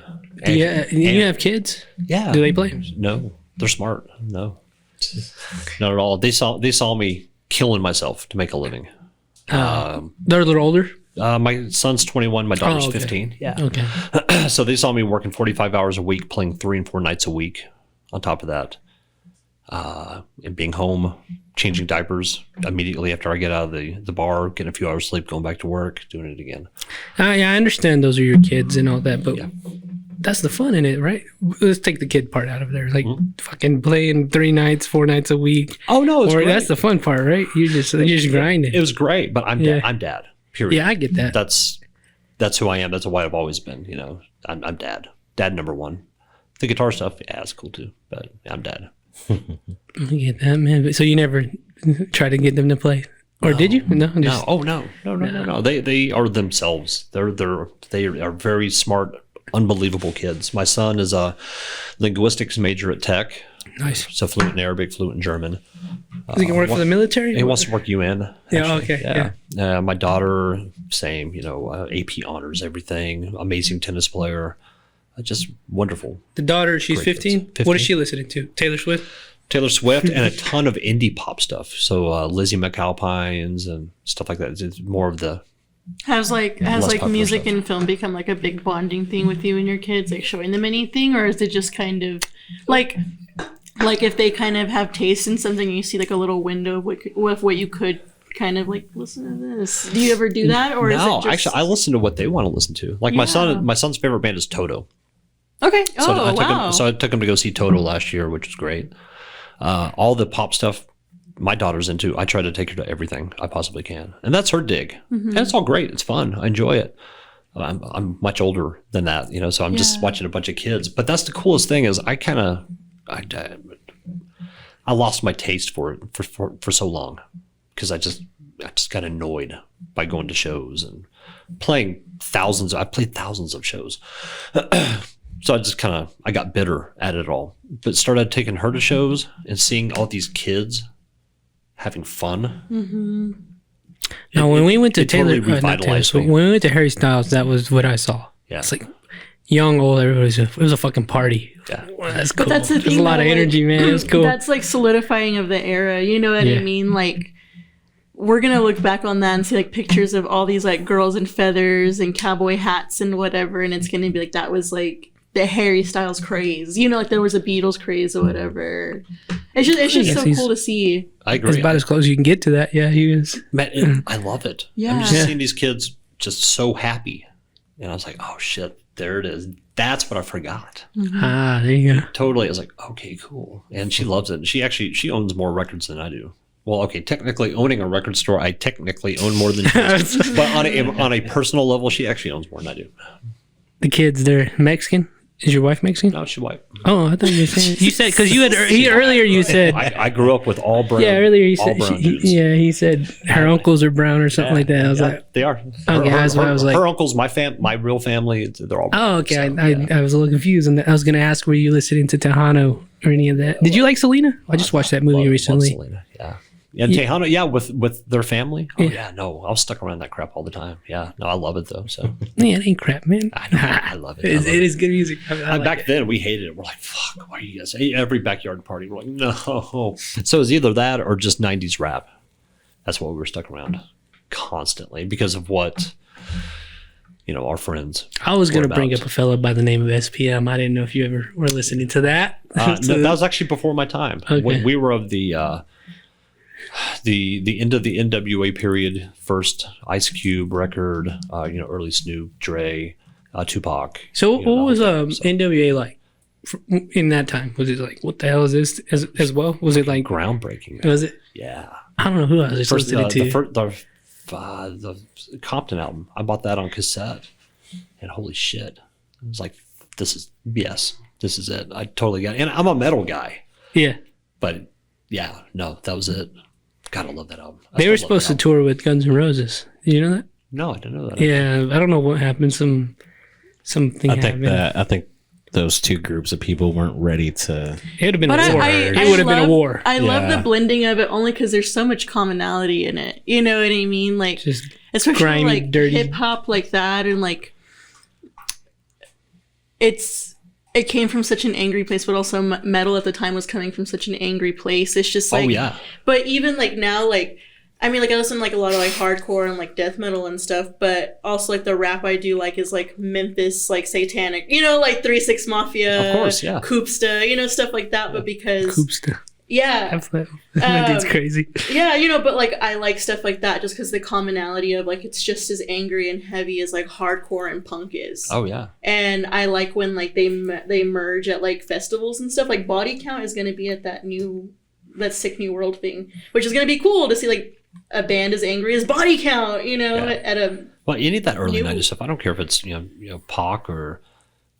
Yeah, you have kids? Yeah. Do they play? No, they're smart. No, not at all. They saw me killing myself to make a living. They're a little older. My son's 21. My daughter's Oh, okay. 15. Yeah. Okay. So they saw me working 45 hours a week, playing 3 and 4 nights a week. On top of that, and being home, changing diapers immediately after I get out of the bar, getting a few hours sleep, going back to work, doing it again. Yeah, I understand those are your kids and all that, but that's the fun in it, right? Let's take the kid part out of there. Like fucking playing 3 nights, 4 nights a week. Oh no, it's great. That's the fun part, right? You're just grinding. It was great, but I'm dad. Period. Yeah, I get that. That's who I am. That's why I've always been. I'm dad. Dad number one. The guitar stuff, yeah, it's cool too. But I'm dad. I get that, man. But so you never try to get them to play, or did you? No. No. Oh no. They are themselves. They are very smart, unbelievable kids. My son is a linguistics major at Tech. Nice. So fluent in Arabic, fluent in German. Does he can work for the military? He wants to work UN. Yeah. actually. Okay. Yeah. My daughter, same. AP honors, everything. Amazing tennis player. Just wonderful. The daughter, she's Great 15? kids. What is she listening to? Taylor Swift? Taylor Swift and a ton of indie pop stuff. So Lizzie McAlpines and stuff like that. It's more of the Has popular music stuff. and film become like a big bonding thing with you and your kids, like showing them anything, or is it just kind of like if they kind of have taste in something and you see like a little window of what you could kind of like listen to this? Do you ever do that, or no? is it just... Actually, I listen to what they want to listen to. Like my son's favorite band is Toto. Okay. So Wow. I took him to go see Toto last year, which was great. All the pop stuff my daughter's into, I try to take her to everything I possibly can, and that's her dig. And it's all great. It's fun. I enjoy it. I'm much older than that, so I'm just watching a bunch of kids. But that's the coolest thing is I lost my taste for it for so long because I just got annoyed by going to shows and playing thousands. I played thousands of shows. So I got bitter at it all, but started taking her to shows and seeing all these kids having fun. Mm-hmm. Now, when we went to totally revitalized me. when we went to Harry Styles, that was what I saw. Yeah. It's like young, old, it was a fucking party. Yeah. Well, that's cool. But that's the There's thing. a lot of though, energy, man. It was cool. That's like solidifying of the era. You know what I mean? Like, we're going to look back on that and see like pictures of all these like girls in feathers and cowboy hats and whatever. And it's going to be like, that was like the Harry Styles craze. Like there was a Beatles craze or whatever. It's just so cool to see. I agree. It's about as close as you can get to that. Yeah, he is. Man, I love it. Yeah. I'm just seeing these kids just so happy. And I was like, oh shit, there it is. That's what I forgot. Mm-hmm. Ah, there you go. Totally. I was like, okay, cool. And she loves it. And she owns more records than I do. Well, okay, technically owning a record store, I technically own more than she does. But on a personal level, she actually owns more than I do. The kids, they're Mexican. Is your wife Mexican? No, she's white. Oh, I thought you were saying. You said, because earlier you said. I grew up with all brown. Yeah, earlier you all said. brown dudes. He said her uncles are brown or something like that. I was like, they are. Okay, that's what I was like. Her uncles, my real family, they're all brown. oh, okay. I was a little confused, and I was going to ask, were you listening to Tejano or any of that? Did you like Selena? I just watched that movie recently. Love Selena, yeah. And Tejano, with their family. Oh yeah, no, I was stuck around that crap all the time. Yeah, no, I love it though. So Yeah, it ain't crap, man. I love it. It is good music. I like back it. then we hated it. We're like, fuck, why are you guys every backyard party? We're like, no. So it's either that or just 90s rap. That's what we were stuck around constantly because of what our friends. I was going to bring up a fellow by the name of SPM. I didn't know if you ever were listening to that. No, that was actually before my time. Okay. We were of the end of the NWA period, first Ice Cube record, early Snoop, Dre, Tupac. So what was so. NWA like in that time? Was it like, what the hell is this as well? Was it like Groundbreaking? Was it? Yeah. I don't know who I was just listening to. The Compton album. I bought that on cassette, and holy shit, I was like, this is it. I totally got it. And I'm a metal guy, Yeah. but yeah, no, that was it. God, I love that album. They were supposed to tour with Guns N' Roses. Did you know that? No, I didn't know that. Yeah, I don't know what happened. Something happened. I think those two groups of people weren't ready to. It would have been But a war. It would have been a war. I love the blending of it only because there's so much commonality in it. You know what I mean? Like, Just especially grimy, like dirty. hip hop like that, and like it came from such an angry place, but also metal at the time was coming from such an angry place. It's just like, oh yeah. But even like now, like, I mean, like I listen to like a lot of like hardcore and like death metal and stuff, but also like the rap I do like is like Memphis, like satanic, like 3 6 Mafia, Of course, yeah. Koopsta, stuff like that. But because Koopsta. yeah, That dude's crazy. yeah, but like I like stuff like that just because the commonality of like it's just as angry and heavy as like hardcore and punk is. Oh yeah. And I like when like they merge at like festivals and stuff. Like Body Count is going to be at that Sick New World thing, which is going to be cool to see like a band as angry as Body Count, at a. Well, any of that early 90s stuff. I don't care if it's Pac or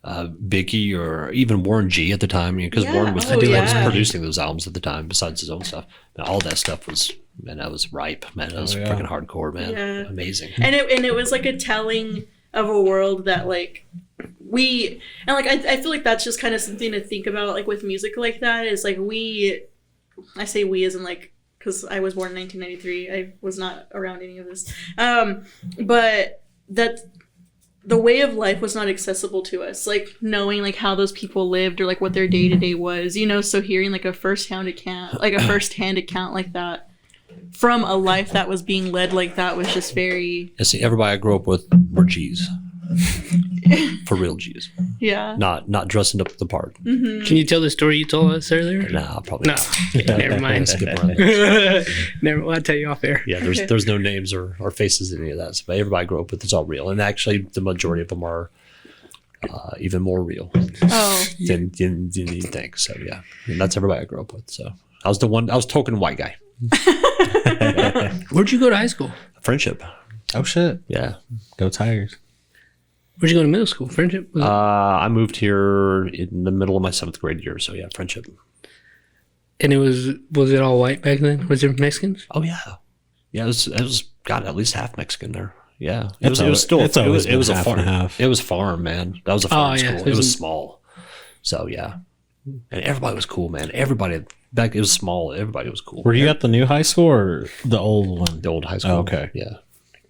Biggie or even Warren G at the time, because Warren was producing those albums at the time. Besides his own stuff, and all that stuff was that was ripe, man. That was freaking hardcore, man. Yeah. Amazing. And it was like a telling of a world that like I feel like that's just kind of something to think about like with music like that is like I say we as in like. Because I was born in 1993. I was not around any of this. But that the way of life was not accessible to us. Like knowing like how those people lived or like what their day-to-day was, so hearing like a first-hand account like that from a life that was being led like that was just very... And see, everybody I grew up with were G's. For real G's. Yeah. Not dressing up the part. Mm-hmm. Can you tell the story you told us earlier? Nah, probably No. not. Never mind. Skip around that. I'll tell you off air. Yeah, there's no names or faces in any of that. But everybody I grew up with is all real. And actually, the majority of them are even more real than you think. So, yeah. And that's everybody I grew up with. So, I was token white guy. Where'd you go to high school? Friendship. Oh shit! Yeah. Go Tigers! Where'd you go to middle school? Friendship? Was it- I moved here in the middle of my 7th grade year, so yeah, Friendship. and was it all white back then? Was there Mexicans? Oh yeah, yeah. It was God, at least half Mexican there. Yeah, It was always it was been a half farm. and half. It was farm, man. That was a farm yeah. school. It was small, so yeah. And everybody was cool, man. Everybody back. It was small. Everybody was cool. Were you at the new high school or the old one? The old high school? Oh, okay. Yeah.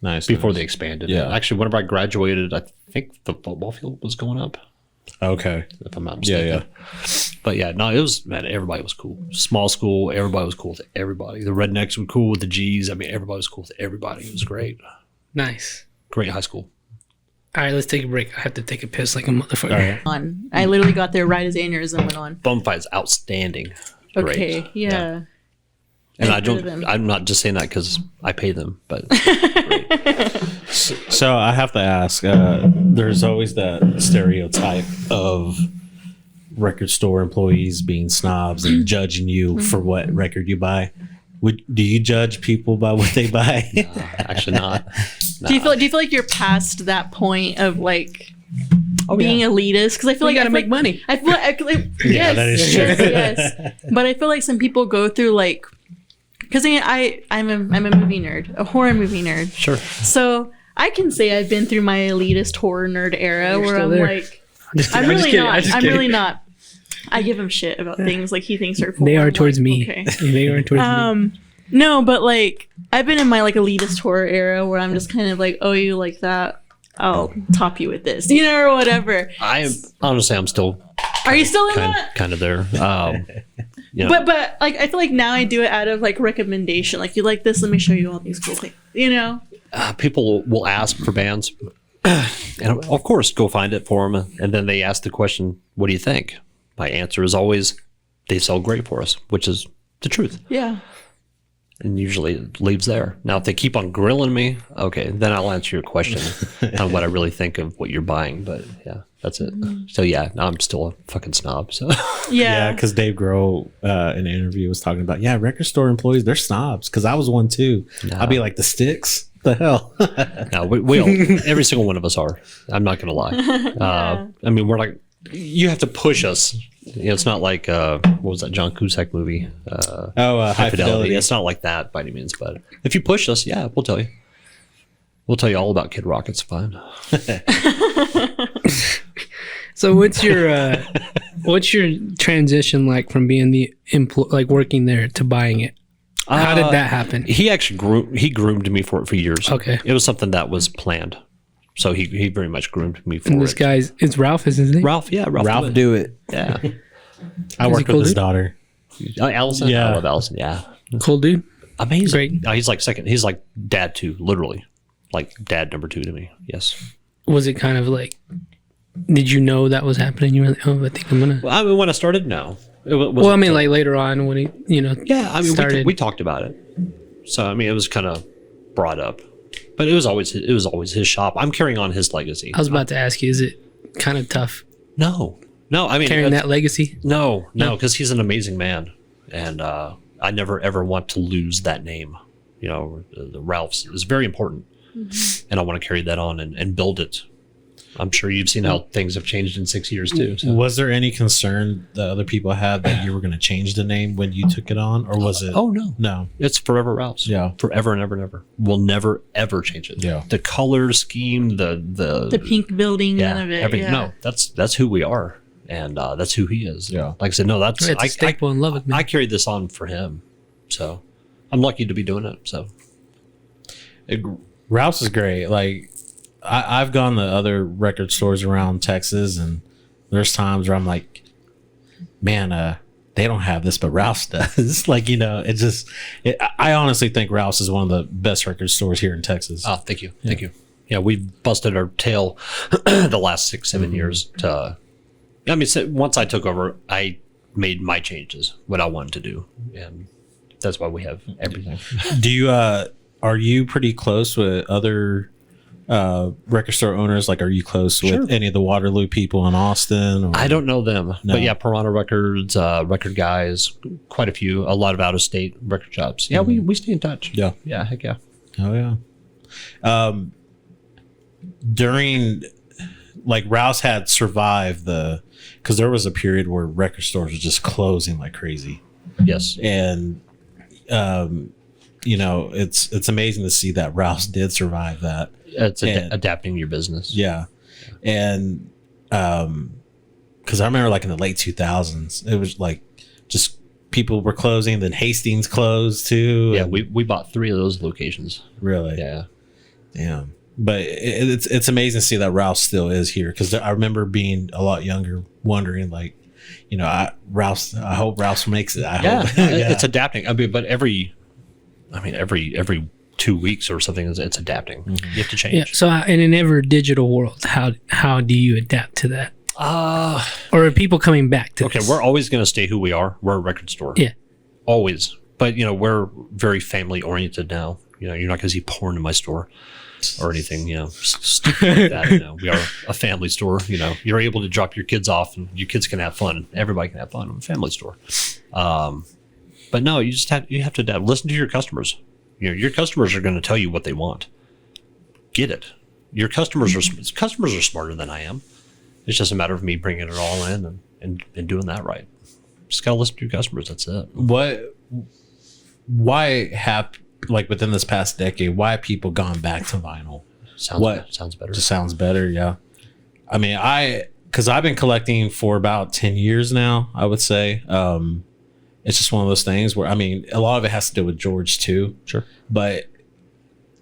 Nice. Before nice. they expanded. Yeah. Actually, whenever I graduated, I think the football field was going up, Okay. if I'm not mistaken. Yeah. But yeah, no, it was, man, everybody was cool. Small school, everybody was cool with everybody. The rednecks were cool with the G's. I mean, everybody was cool with everybody. It was great. Nice. Great high school. All right, let's take a break. I have to take a piss like a motherfucker. All right. On. I literally got there right as aneurysm went on. Bum fight's outstanding. Okay, Great. yeah. And I've heard of them. I'm not just saying that because I pay them, but So I have to ask. There's always that stereotype of record store employees being snobs and judging you for what record you buy. Do you judge people by what they buy? actually not. Do you feel like you're past that point of like Oh, being yeah. elitist? Because I feel You like gotta make money. I feel like yes, that is yes, true. yes. But I feel like some people go through like, because I'm a movie nerd, a horror movie nerd. Sure. So I can say I've been through my elitist horror nerd era where still I'm there. like, Just I'm kidding, really just not. kidding, I'm really not. I give him shit about things like he thinks are cool. They are I'm towards like, me. Okay. They are towards me. No, but like I've been in my like elitist horror era where I'm just kind of like, oh, you like that? I'll top you with this, you know, or whatever. I'm honestly, I'm still Are you still in that? kind of there. You know, But like I feel like now I do it out of like recommendation. Like, you like this? Let me show you all these cool things. You know? people will ask for bands, and of course, go find it for them, and then they ask the question, "What do you think?" My answer is always, "They sell great for us," which is the truth. Yeah. And usually it leaves there. Now, if they keep on grilling me, okay, then I'll answer your question on what I really think of what you're buying. But yeah, that's it. So yeah, now I'm still a fucking snob. So Yeah, Yeah. because Dave Grohl in an interview was talking about, record store employees, they're snobs. Because I was one too. I'd be like, the sticks? The hell? no, we all, every single one of us are. I'm not gonna lie. I mean, we're like, you have to push us. You know, it's not like what was that John Cusack movie? High Fidelity. It's not like that by any means. But if you push us, yeah, we'll tell you. We'll tell you all about Kid Rock. It's fine. So what's your transition like from being the like working there to buying it? How did that happen? He actually groomed me for it for years. Okay. It was something that was planned. So he very much groomed me for And this it. guy's it's Ralph, is his name? Ralph Ralph do it. Yeah. I Is worked he cool, with his dude? daughter. Allison? Yeah. I love Allison. Yeah. Cool dude. Amazing. Great. He's like second. He's like dad 2, literally. Like dad number 2 to me. Yes. Was it kind of like, did you know that was happening? You were like, oh, I think I'm gonna. Well, I mean, when I started, no. It Well, I mean, like later on when he, yeah, I mean, started. we talked about it. So, I mean, it was kind of brought up. But it was always his shop. I'm carrying on his legacy. I was about to ask you, is it kind of tough No. I mean, carrying that legacy? No, because he's an amazing man, and I never ever want to lose that name. You know, the Ralph's is very important, and I want to carry that on and build it. I'm sure you've seen how things have changed in 6 years too. So. Was there any concern that other people had that you were going to change the name when you took it on, or was it? Oh no, No. it's forever Ralph's. Yeah. Forever and ever and ever. We'll never ever change it. Yeah. The color scheme, the pink building, yeah, none of it. everything. Yeah. No, that's who we are, and that's who he is. Yeah. Like I said, no, that's It's a staple in Lubbock, man. I carried this on for him, so I'm lucky to be doing it. So Ralph's is great. Like, I've gone to other record stores around Texas, and there's times where I'm like, man, they don't have this, but Ralph's does. Like, it just, I honestly think Ralph's is one of the best record stores here in Texas. oh, thank you. Yeah, we busted our tail the last 6-7 years. I mean, once I took over, I made my changes, what I wanted to do, and that's why we have everything. Do you, are you pretty close with other record store owners? Like, are you close Sure. with any of the Waterloo people in Austin? Or? I don't know them, No. but yeah, Piranha Records, Record Guys, quite a few, a lot of out of state record shops. Yeah, we stay in touch. Yeah. Heck yeah. Oh yeah. During like Rouse had survived because there was a period where record stores were just closing like crazy. Yes. And it's amazing to see that Rouse did survive that. It's adapting your business. Yeah. And because I remember like in the late 2000s, it was like just people were closing, then Hastings closed too. Yeah, we bought 3 of those locations. Really? Yeah. Damn. But it's amazing to see that Rouse still is here, because I remember being a lot younger, wondering like, I hope Rouse makes it. I hope. It's adapting. I mean, but every 2 weeks or something, it's adapting. Mm-hmm. You have to change. Yeah. So in an ever digital world, how do you adapt to that? Or are people coming back to this? We're always going to stay who we are. We're a record store. Yeah. Always. But, we're very family oriented now. You're not going to see porn in my store or anything, stupid like that. We are a family store. You're able to drop your kids off and your kids can have fun. Everybody can have fun. I'm a family store. But no, you have to adapt. Listen to your customers. Your customers are going to tell you what they want. Get it. Your customers are smarter than I am. It's just a matter of me bringing it all in and doing that right. Just gotta listen to your customers. That's it. Why have, like, within this past decade, why have people gone back to vinyl? Sounds better. Just sounds better. Yeah. I mean, because I've been collecting for about 10 years now, I would say. It's just one of those things where, I mean, a lot of it has to do with George too. Sure. But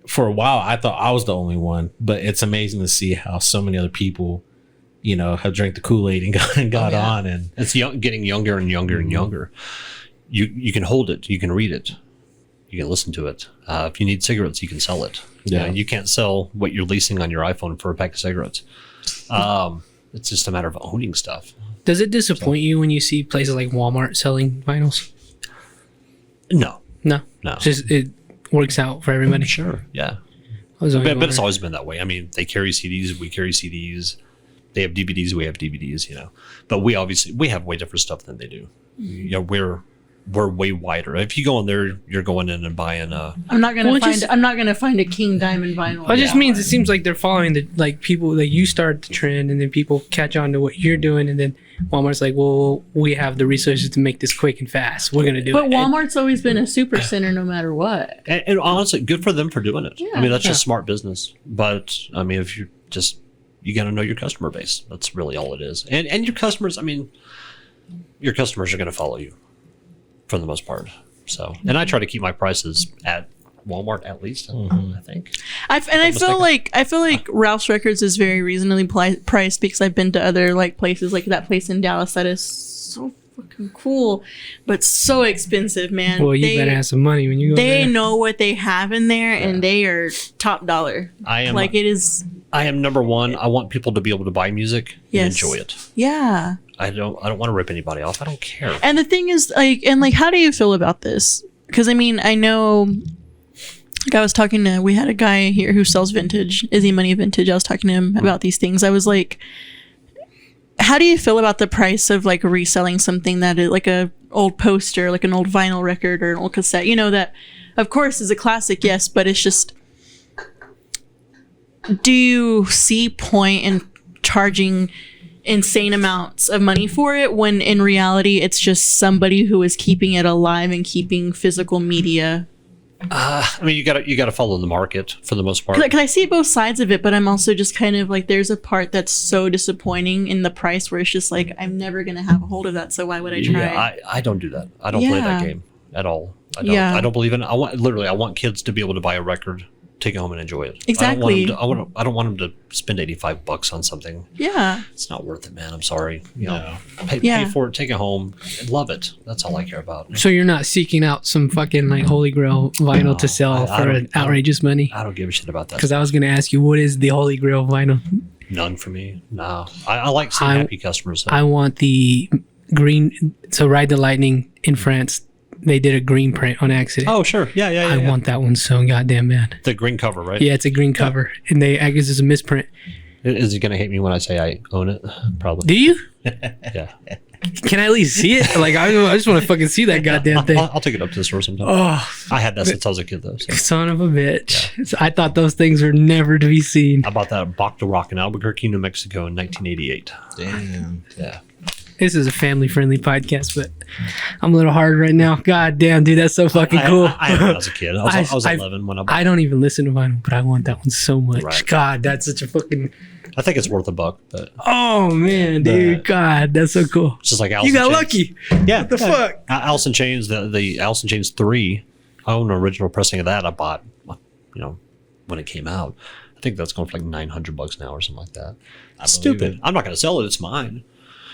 for a while, I thought I was the only one. But it's amazing to see how so many other people, have drank the Kool-Aid and got on. And it's getting younger and younger and younger. You can hold it. You can read it. You can listen to it. If you need cigarettes, you can sell it. Yeah. You can't sell what you're leasing on your iPhone for a pack of cigarettes. It's just a matter of owning stuff. Does it disappoint you when you see places like Walmart selling vinyls? No. It works out for everybody. Sure. Yeah. But it's always been that way. I mean, they carry CDs. We carry CDs. They have DVDs. We have DVDs. But we have way different stuff than they do. We're way wider. If you go in there, you're going in and buying. I'm not gonna find a King Diamond vinyl. It just means it seems like they're following people, like you start the trend, and then people catch on to what you're doing, and then Walmart's like, well, we have the resources to make this quick and fast. We're gonna do it. But Walmart's always been a super center, no matter what. And honestly, good for them for doing it. Yeah. I mean, that's just smart business. But I mean, if you got to know your customer base. That's really all it is. And your customers. I mean, your customers are going to follow you, for the most part. So, and I try to keep my prices at Walmart at least. I think. I feel like Ralph's Records is very reasonably priced, because I've been to other places like that place in Dallas that is so fucking cool, but so expensive, man. Well, you better have some money when you go there. They know what they have in there, and they are top dollar. I am number one. I want people to be able to buy music and enjoy it. Yeah. I don't want to rip anybody off. I don't care. And the thing is, how do you feel about this? Because I mean, I know, I was talking to, we had a guy here who sells vintage, Izzy Money Vintage. I was talking to him about these things. I was like, how do you feel about the price of reselling something that is like a old poster, like an old vinyl record or an old cassette? That of course is a classic, yes, but it's just, do you see point in charging insane amounts of money for it, when in reality it's just somebody who is keeping it alive and keeping physical media? I mean, you got to follow the market for the most part. Because I see both sides of it, but I'm also just kind of like, there's a part that's so disappointing in the price where it's just like, I'm never gonna have a hold of that, so why would I try? Yeah, I don't do that. I don't play that game at all. I don't. I don't believe in it. I want kids to be able to buy a record, take it home, and enjoy it. Exactly. I don't want them to spend $85 on something. Yeah. It's not worth it, man. I'm sorry. Pay for it, take it home, and love it. That's all I care about. So you're not seeking out some fucking Holy Grail vinyl to sell for outrageous money? I don't give a shit about that. Because I was going to ask you, what is the Holy Grail vinyl? None for me. No. I like seeing happy customers. I want the green. So Ride the Lightning in France, they did a green print on accident. Oh, sure. Yeah. I want that one so goddamn bad. The green cover, right? Yeah, it's a green cover. And I guess it's a misprint. Is he going to hate me when I say I own it? Probably. Do you? Yeah. Can I at least see it? Like, I just want to fucking see that goddamn thing. I'll take it up to the store sometime. Oh, I had that since I was a kid, though. So. son of a bitch. So I thought those things were never to be seen. I bought that at Bach de Rock in Albuquerque, New Mexico in 1988. Damn. Yeah. This is a family-friendly podcast, but I'm a little hard right now. God damn, dude, that's so fucking cool. I had it when I was a kid. I was 11 when I bought it. I don't even listen to vinyl, but I want that one so much. Right. God, that's such a fucking... I think it's worth $1, but Oh, man, dude. God, that's so cool. it's just like Alice You in got Chains. lucky. Yeah. What the fuck? Alice in Chains, the Alice in Chains 3, I own an original pressing of that. I bought, when it came out. I think that's going for like $900 now or something like that. It's stupid. I'm not going to sell it. It's mine.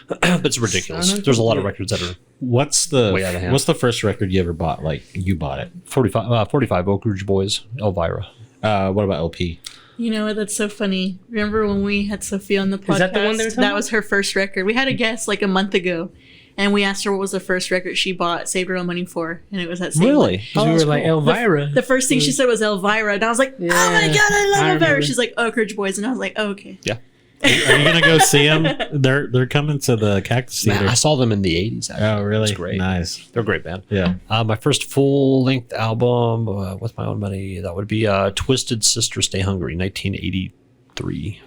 But it's ridiculous. There's a lot of records that are What's way out of hand. what's the first record you ever bought? Like you bought it. 45 Oak Ridge Boys, Elvira. What about LP? You know what? That's so funny. Remember when we had Sophia on the podcast? Is that the one they were talking That about? was her first record. We had a guest like a month ago, and we asked her what was the first record she bought, saved her own money for, and it was that same Really? one. Because we were like, Elvira. The first thing she said was Elvira, and I was like, "Oh my Yeah, god, I love I Elvira!" remember. She's like, "Oak Ridge Boys," and I was like, "Oh, okay." Yeah. Are you gonna go see them? They're coming to the Cactus Man, Theater. I saw them in the 80s. Actually. Oh, really? It's great. Nice. They're a great band. Yeah. My first full-length album with my own money, that would be Twisted Sister Stay Hungry, 1983.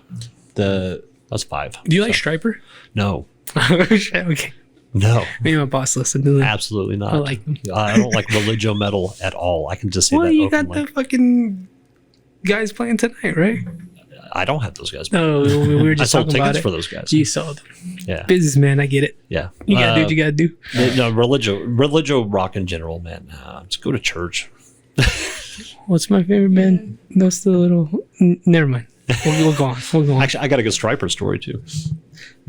That's 5. Do you like Striper? No. Okay. No. Me and my boss listen to them. Absolutely not. I like them. I don't like religio metal at all. I can just say Well, that you openly. got the fucking guys playing tonight, right? I don't have those guys. No, we were I just sold talking about tickets it. for those guys. You sold them. Yeah. Businessman, I get it. Yeah. You gotta do what you gotta do. No, religio rock in general, man. Just go to church. What's my favorite band? Those the little. Never mind. We'll go on. We'll go on. Actually, I got a good Striper story too.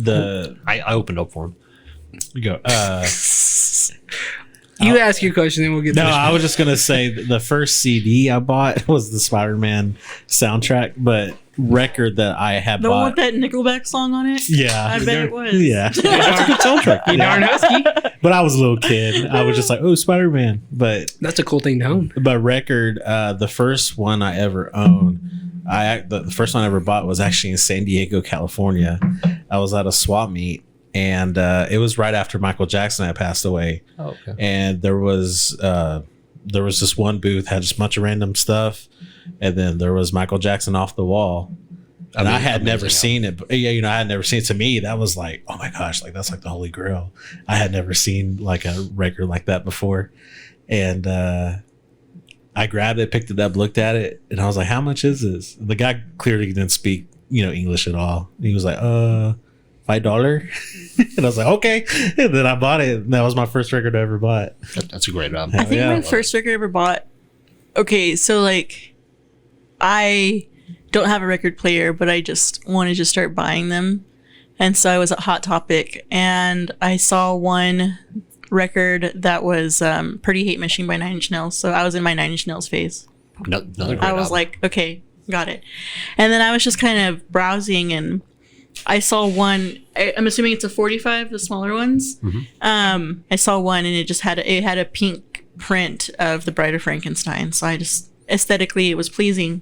I opened up for him. You go. You ask your question, then we'll get. No, to it. I was just gonna say the first CD I bought was the Spider-Man soundtrack, but record that I had The one bought. with that Nickelback song on it. Yeah, I bet it was. Yeah, That's a good soundtrack. You darn husky. but I was a little kid. I was just like, oh, Spider-Man. But That's a cool thing to own. record, the first one I ever owned, the first one I ever bought was actually in San Diego, California. I was at a swap meet, and it was right after Michael Jackson had passed away. Oh, okay. And there was this one booth had just a bunch of random stuff, and then there was Michael Jackson Off the Wall. And I had never seen it. But, yeah, I had never seen it. To me, that was like, oh my gosh, like that's like the holy grail. I had never seen like a record like that before. And I grabbed it, picked it up, looked at it, and I was like, how much is this? The guy clearly didn't speak, English at all. He was like, $5. And I was like, okay. And then I bought it. And that was my first record I ever bought. That's a great album. I think Yeah. my first record I ever bought. Okay, so like, I don't have a record player, but I just wanted to start buying them, and so I was at Hot Topic, and I saw one record that was "Pretty Hate Machine" by 9 Inch Nails. So I was in my 9 Inch Nails phase. Another great I was album. like, okay, got it. And then I was just kind of browsing, and I saw one. I'm assuming it's a 45, the smaller ones. I saw one, and it had a pink print of the Bride of Frankenstein. So I just aesthetically, it was pleasing.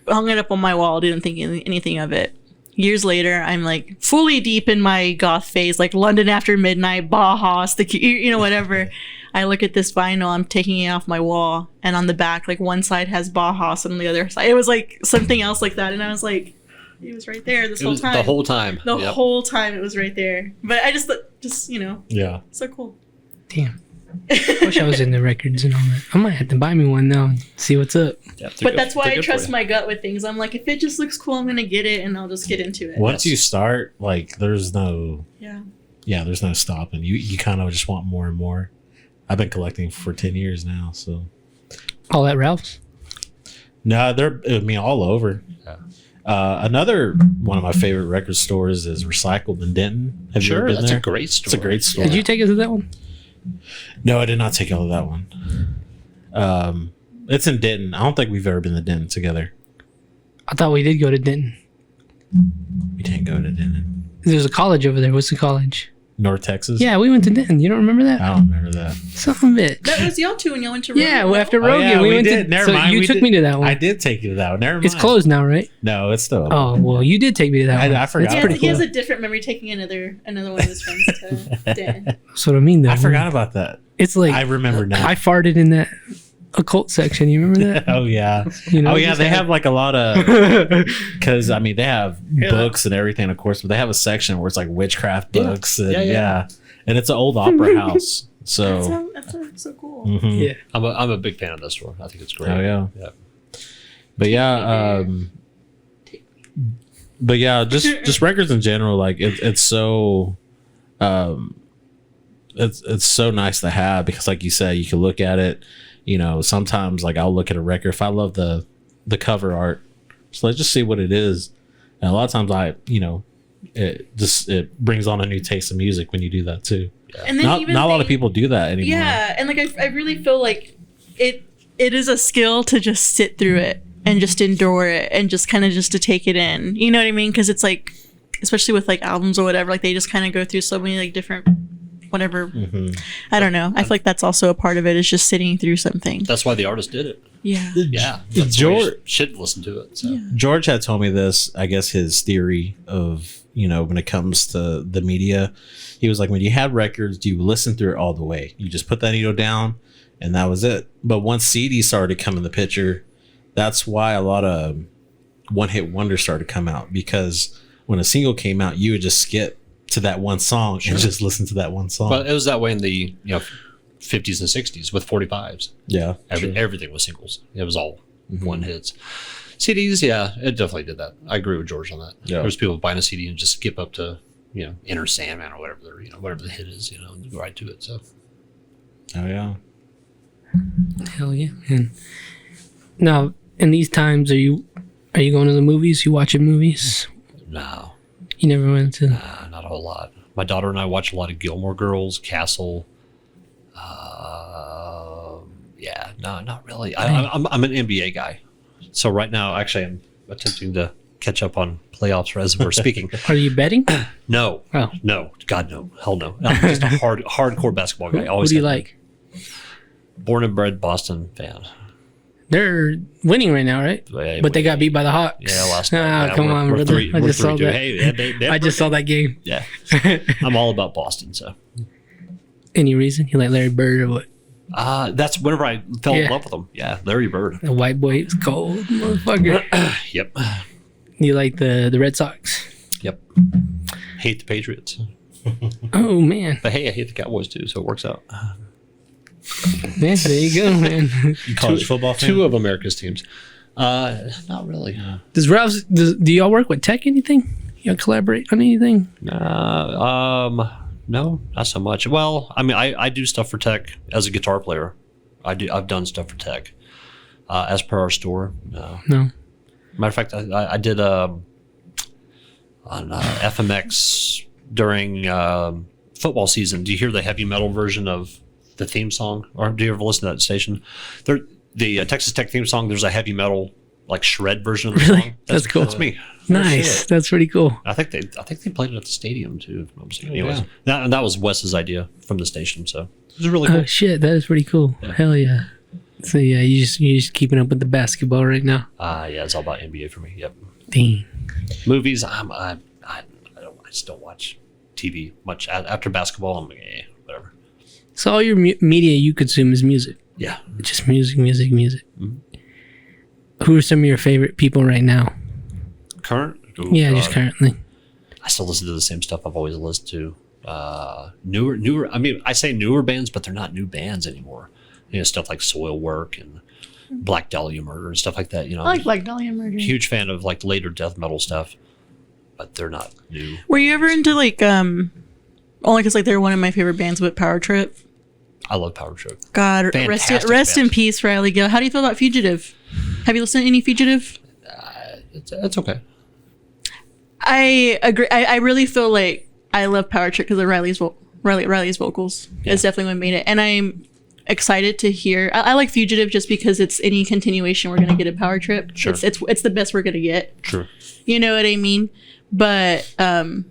Hung it up on my wall. Didn't think anything of it. Years later, I'm like fully deep in my goth phase, like London After Midnight, Bauhaus, whatever. I look at this vinyl, I'm taking it off my wall, and on the back, like one side has Bauhaus, and on the other side, it was like something else like that, and I was like, it was right there this It whole was time. the whole time. The Yep. whole time it was right there. But I just Yeah. so cool. Damn. Wish I was in the records and all that. I might have to buy me one now and see what's up. Yeah, they're But good- that's why they're I good for trust you. my gut with things. I'm like, if it just looks cool, I'm gonna get it, and I'll just get into it. Once you start, like, there's no stopping. You kind of just want more and more. I've been collecting for 10 years now, so. All at Ralph's. No, they're all over. Yeah. Another one of my favorite record stores is Recycled in Denton. Have you ever Sure, been that's there? a great story. It's a great store. Did you take us to that one? No, I did not take out of that one. It's in Denton. I don't think we've ever been to Denton together. I thought we did go to Denton. We didn't go to Denton. There's a college over there. What's the college? North Texas. Yeah, we went to Denton. You don't remember that? I don't remember that. Son of a bitch. That was y'all two when y'all went to Yeah, well, after Oh, Rogan, yeah, we we went did. to. Never So mind, you we took did. me to that one. I did take you to that one. Never mind. It's closed now, right? No, it's still. Oh well, you did take me to that one. I forgot. It's Yeah, pretty he cool. has a different memory taking another one of his friends to Den. That's what I mean, though. I forgot about that. It's like I remember now. I farted in that occult section. You remember that? Oh yeah. You know, Oh yeah. just They had- have like a lot of because I mean they have books and everything, of course, but they have a section where it's like witchcraft books. And, Yeah. And it's an old opera house. So. That's so cool. Mhm. Yeah. I'm a big fan of that store. I think it's great. Oh yeah. Yeah. But yeah. But yeah, just records in general, like it's so. It's so nice to have because, like you said, you can look at it. You know, sometimes like I'll look at a record if I love the cover art, so let's just see what it is. And a lot of times it brings on a new taste of music when you do that too. And then Not even a lot of they- people do that anymore. Yeah, and like I really feel like it is a skill to just sit through it and just endure it and just kind of just to take it in. You know what I mean? Because it's like, especially with like albums or whatever, like they just kind of go through so many like different whatever. I don't know. I feel like that's also a part of it, is just sitting through something. That's why the artist did it. Yeah. Yeah. That's George- why you should listen to it. So. George had told me this, I guess his theory of, when it comes to the media, he was like, when you had records, you listen through it all the way. You just put that needle down and that was it. But once CDs started to come in the picture, that's why a lot of one-hit wonders started to come out, because when a single came out, you would just skip to that one song and just listen to that one song. Well, it was that way in the 50s and 60s with 45s. Yeah. Everything was singles. It was all one hits. CDs, yeah, it definitely did that. I agree with George on that. Yeah. There's people buying a CD and just skip up to Inner Sandman or whatever whatever the hit is, and go right to it. So Oh, yeah. Hell yeah, man. Now, in these times, are you going to the movies? You watching movies? no, You never went to. not a whole lot. My daughter and I watch a lot of Gilmore Girls, Castle. Yeah, no, not really. I'm an NBA guy, so right now, actually, I'm attempting to catch up on playoffs as we're speaking. Are you betting? No, Oh. no, God, no, hell no. I'm just a hardcore basketball guy. Who Always do you have been. like? Born and bred Boston fan. They're winning right now, right? Yeah, But they got beat by the Hawks. Yeah, last Ah, night. Yeah, come we're- on, we're brother. three- I we're just saw 3-2. that. Hey, they I just saw that game. Yeah, I'm all about Boston. So Any reason? You like Larry Bird or what? that's whenever I fell in Yeah. love with him. Yeah, Larry Bird. The white boy is cold, motherfucker. Yep, You like the Red Sox? yep. Hate the Patriots, Oh man, but hey, I hate the Cowboys too, so it works out. man, there you go, man. College football fan? Two of America's teams. Not really. Does Ralph's? Do y'all work with tech? Anything? Y'all collaborate on anything? No, not so much. Well, I mean, I do stuff for tech as a guitar player. I've done stuff for tech. As per our store, no. No. Matter of fact, I did on FMX during football season. Do you hear the heavy metal version of the theme song, or do you ever listen to that station? The Texas Tech theme song. There's a heavy metal like shred version of the Really? song. That's cool. That's me. Nice. That's pretty cool. I think they played it at the stadium too. if I'm mistaken. Anyways, yeah. that was Wes's idea from the station, so it was really cool. Oh shit, that is pretty cool. Hell yeah. So yeah, you just keeping up with the basketball right now. Yeah, it's all about NBA for me. Yep. Dang. Movies, I just don't watch TV much after basketball. I'm like, whatever. So all your media you consume is music. Yeah. Just music. Mm-hmm. Who are some of your favorite people right now? Current? Ooh, Yeah, God. just currently. I still listen to the same stuff I've always listened to. Newer. I mean, I say newer bands, but they're not new bands anymore. Stuff like Soilwork and Black Dahlia Murder and stuff like that. I like Black Dahlia Murder. Huge fan of like later death metal stuff, but they're not new. Were you ever into like only because like they're one of my favorite bands, but Power Trip? I love Power Trip. God, Fantastic rest in band. peace, Riley Gill. How do you feel about Fugitive? Have you listened to any Fugitive? It's okay. I agree. I really feel like I love Power Trip because of Riley's vocals. Yeah. It's definitely what made it, and I'm excited to hear. I like Fugitive just because it's any continuation we're gonna get a Power Trip. Sure. It's the best we're gonna get. True. You know what I mean? But God,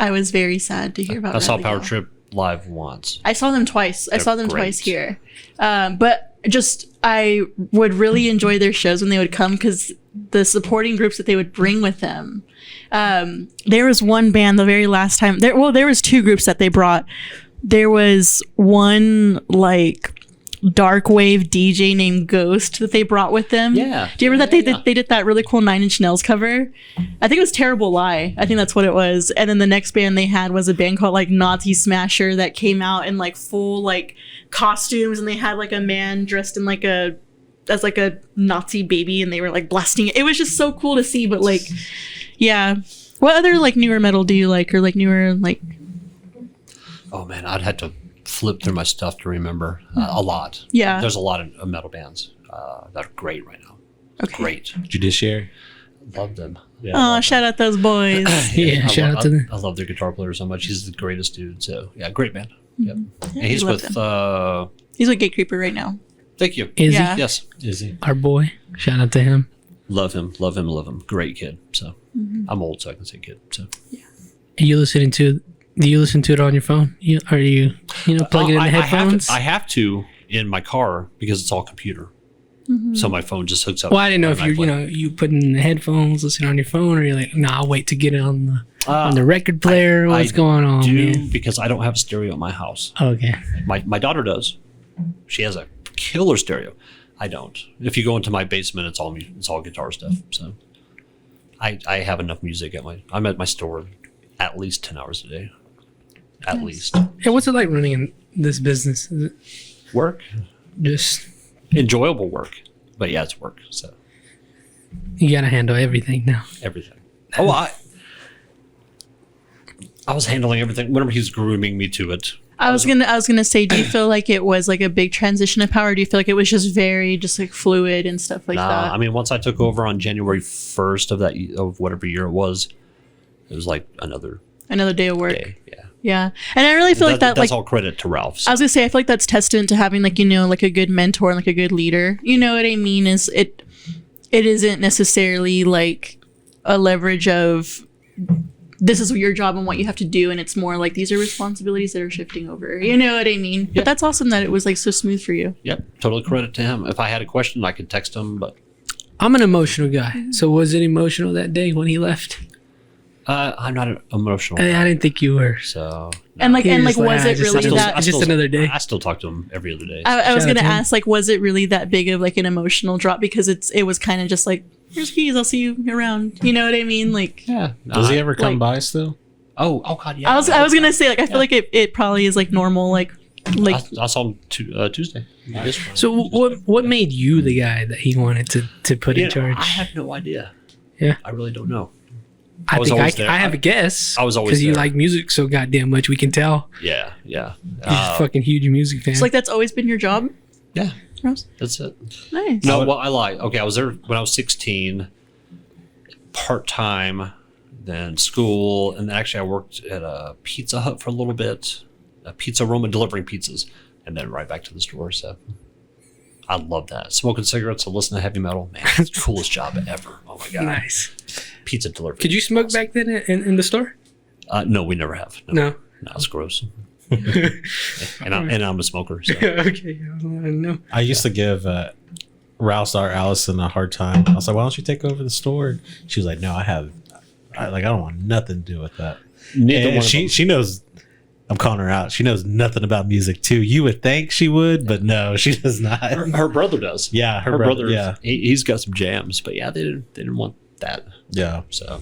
I was very sad to hear about. I saw Riley Power go. Trip live once. I saw them twice. I saw them great. twice here. But just I would really enjoy their shows when they would come because the supporting groups that they would bring with them. There was one band the very last time. There was two groups that they brought. There was one like dark wave DJ named Ghost that they brought with them. Yeah. Do you remember that they did that really cool Nine Inch Nails cover? I think it was Terrible Lie. I think that's what it was. And then the next band they had was a band called like Nazi Smasher that came out in like full like costumes, and they had like a man dressed in like as like a Nazi baby, and they were like blasting it. It was just so cool to see. But like, yeah. What other like newer metal do you like, or like newer like? Oh man, I'd had to flip through my stuff to remember a lot. Yeah. There's a lot of metal bands that are great right now. Okay. Great. Judiciary. Love them. Yeah, Oh, shout out those boys. Yeah, shout out to them. I love their guitar player so much. He's the greatest dude. So yeah, great band. Yep. And I he's love with. He's with Gatecreeper right now. Thank you. Is Yeah. Yes. Is he? our boy? Shout out to him. Love him. Love him. Love him. Great kid. So I'm old, so I can say kid. So Are you listening to? Do you listen to it on your phone? Are you plug it in the headphones? I have to in my car because it's all computer. So my phone just hooks up. Well, I didn't know if automatically. you put in the headphones, listen on your phone, or you're like, nah, I'll wait to get it on the record player. What's going on, do man? because I don't have a stereo at my house. Okay. My daughter does. She has a killer stereo. I don't. If you go into my basement, it's all guitar stuff. So I have enough music I'm at my store at least 10 hours a day. At least. Hey, what's it like running in this business? Is it Work. just Enjoyable work. But yeah, it's work. So you gotta handle everything now? everything. Oh, I was handling everything. Whenever he was grooming me to it. I was gonna say, do you feel like it was like a big transition of power? Do you feel like it was just very just like fluid and stuff like that? I mean, once I took over on January 1st of whatever year it was like another Another day of work. day. Yeah. Yeah, and I really feel like that. That's Like all credit to Ralph's. I was gonna say, I feel like that's testament to having like like a good mentor and like a good leader. You know what I mean? It isn't necessarily like a leverage of this is your job and what you have to do, and it's more like these are responsibilities that are shifting over. You know what I mean? Yeah. But that's awesome that it was like so smooth for you. Yep, totally credit to him. If I had a question, I could text him, but I'm an emotional guy. So was it emotional that day when he left? I'm not emotional. I didn't think you were. So And like He and was like like, was "Ah, it just- really I that? It's just another day. I still talk to him every other day. I was Shout out gonna to him. ask, like, was it really that big of like an emotional drop? Because it was kind of just like, here's keys, I'll see you around. You know what I mean? Like, Yeah. Does he ever come like- by still? Oh God, yeah. I was gonna say, like, I feel like it probably is like normal, like I saw him Tuesday. So what made you the guy that he wanted to put in charge? I have no idea. Yeah. I really don't know. I was think always there. I have a guess. I was always because you there. like music so goddamn much. We can tell. Yeah. You're a fucking huge music fan. it's like that's always been your job, Yeah. Rose? That's it. Nice. No, well, I lied. Okay, I was there when I was 16, part time, then school, and then actually I worked at a Pizza Hut for a little bit, a pizza Roman delivering pizzas, and then right back to the store. So I love that. Smoking cigarettes and listening to heavy metal, man, it's the coolest job ever. Oh my god, nice. pizza delivery. Could you smoke back then in the store? No, we never have. No. No, it's gross. and I'm a smoker. So. Okay. No. I used to give Rouse our Allison a hard time. I was like, "Why don't you take over the store?" She was like, "No, I don't want nothing to do with that." Neither And one of them. she knows. I'm calling her out. She knows nothing about music too. You would think she would, but no, she does not. Her brother does. Yeah, her brother. Yeah, He's got some jams, but yeah, they didn't want that. yeah, So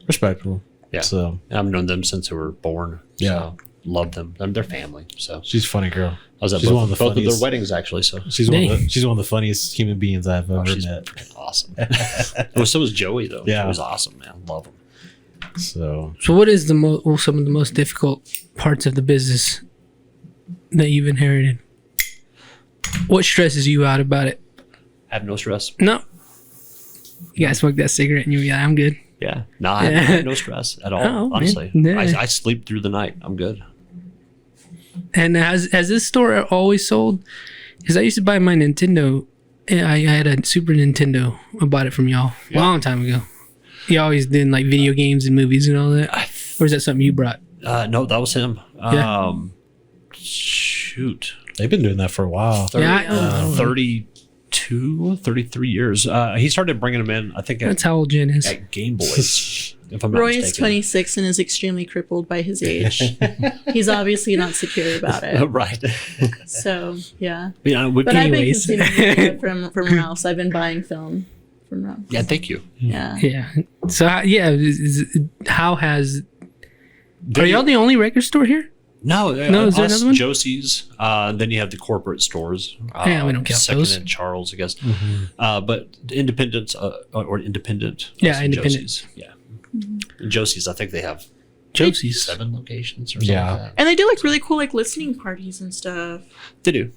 respectable. yeah. So And I've known them since they were born. Yeah. So love them. They're family. So she's a funny girl. I was at she's both, one of the both of their funniest. weddings actually. So She's one of the funniest human beings I've ever she's met. awesome. So was Joey though. Yeah. It was awesome, man. Love him. So So what is some of the most difficult parts of the business that you've inherited? What stresses you out about it? Have no stress. No. You gotta smoke that cigarette and you'll be like, I'm good. Yeah. No, I have no stress at all. Oh, man. honestly, Yeah. I sleep through the night. I'm good. And has this store always sold? Because I used to buy my Nintendo. I had a Super Nintendo. I bought it from y'all a long time ago. You always did like video games and movies and all that. or is that something you brought? No, that was him. Yeah. Shoot. They've been doing that for a while. 32, 33 years. He started bringing them in, I think, That's how old Jen is. at Game Boys, if I'm not Roy is mistaken. 26 and is extremely crippled by his age. He's obviously not secure about it. Right. So, yeah. Yeah, But I've been Anyways. consuming media from Ralph's. I've been buying film from Ralph's. yeah, thank you. Yeah. Yeah. So how has? Are y'all the only record store here? No, No, is there us, another one? Josie's. Then you have the corporate stores. Yeah, we don't count Second those. and Charles, I guess. But independent or independent. Yeah, also independent. Josie's. Yeah. Josie's, I think they have Josie's. 7 locations or something Yeah. like that. And they do like really cool like listening parties and stuff. They do.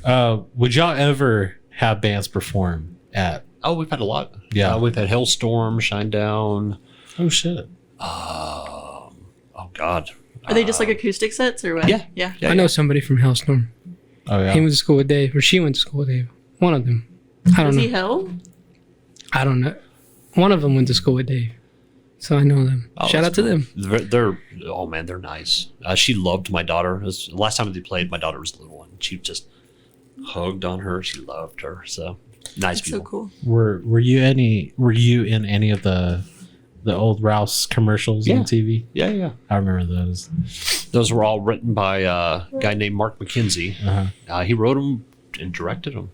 Yeah. Would y'all ever have bands perform at? Oh, we've had a lot. Yeah. We've had Hailstorm, Shinedown. Oh shit! Oh, God. Are they just like acoustic sets or what? Yeah. Yeah. Yeah, I know somebody from Hellstorm. Oh yeah. He went to school with Dave, or she went to school with Dave. One of them. I don't Was know. he hell? I don't know. One of them went to school with Dave, so I know them. Oh, Shout out that's to cool. them. They're oh man, they're nice. She loved my daughter. The last time they played, my daughter was a little one. She just hugged on her. She loved her. So nice That's people. so cool. Were you in any of the old Ralph's commercials Yeah. on TV? Yeah. I remember those. Those were all written by a guy named Mark McKenzie. He wrote them and directed them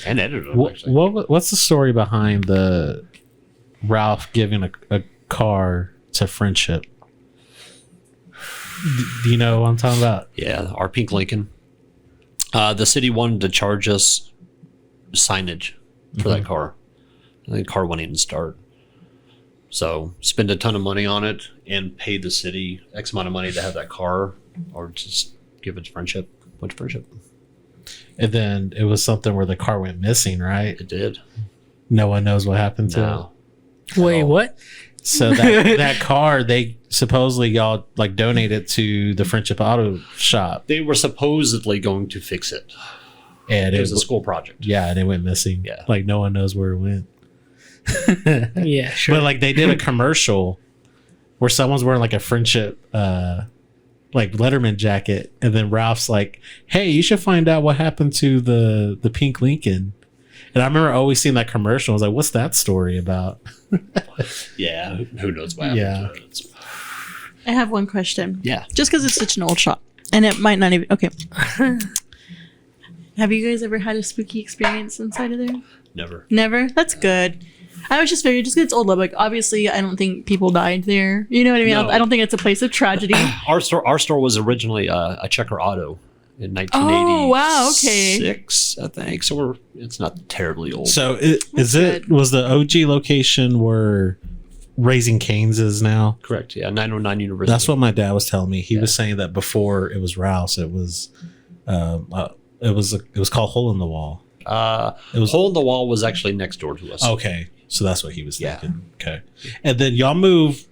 and edited them. Actually. What's the story behind the Ralph giving a car to Friendship? Do you know what I'm talking about? Yeah, our pink Lincoln. The city wanted to charge us signage for that car. And the car wouldn't even start. So spend a ton of money on it and pay the city X amount of money to have that car, or just give it to Friendship. Went to Friendship. And then it was something where the car went missing, right? It did. No one knows what happened to No. Wait, what? it. So that car, they supposedly y'all like donated to the Friendship Auto Shop, They were supposedly going to fix it. and It was a school project. yeah, and it went missing. Yeah. Like no one knows where it went. Yeah, sure. But like they did a commercial where someone's wearing like a Friendship like Letterman jacket, and then Ralph's like, "Hey, you should find out what happened to the pink Lincoln." And I remember always seeing that commercial. I was like, "What's that story about?" Yeah. Who knows what happened Yeah. to it. I have one question. Yeah. Just because it's such an old shop. And it might not even. Okay. Have you guys ever had a spooky experience inside of there? Never. Never? That's good. I was just figuring, just because it's old Lubbock, obviously, I don't think people died there. You know what I mean? No. I don't think it's a place of tragedy. Our store was originally a Checker Auto in 1986. Oh, wow, okay. I think. So it's not terribly old. So good. was the OG location where Raising Cane's is now? Correct. Yeah. 909 University. That's what my dad was telling me. He was saying that before it was Ralph's, it was called Hole in the Wall. It was Hole in the Wall was actually next door to us. Okay, so that's what he was Yeah. thinking. Okay, and then y'all moved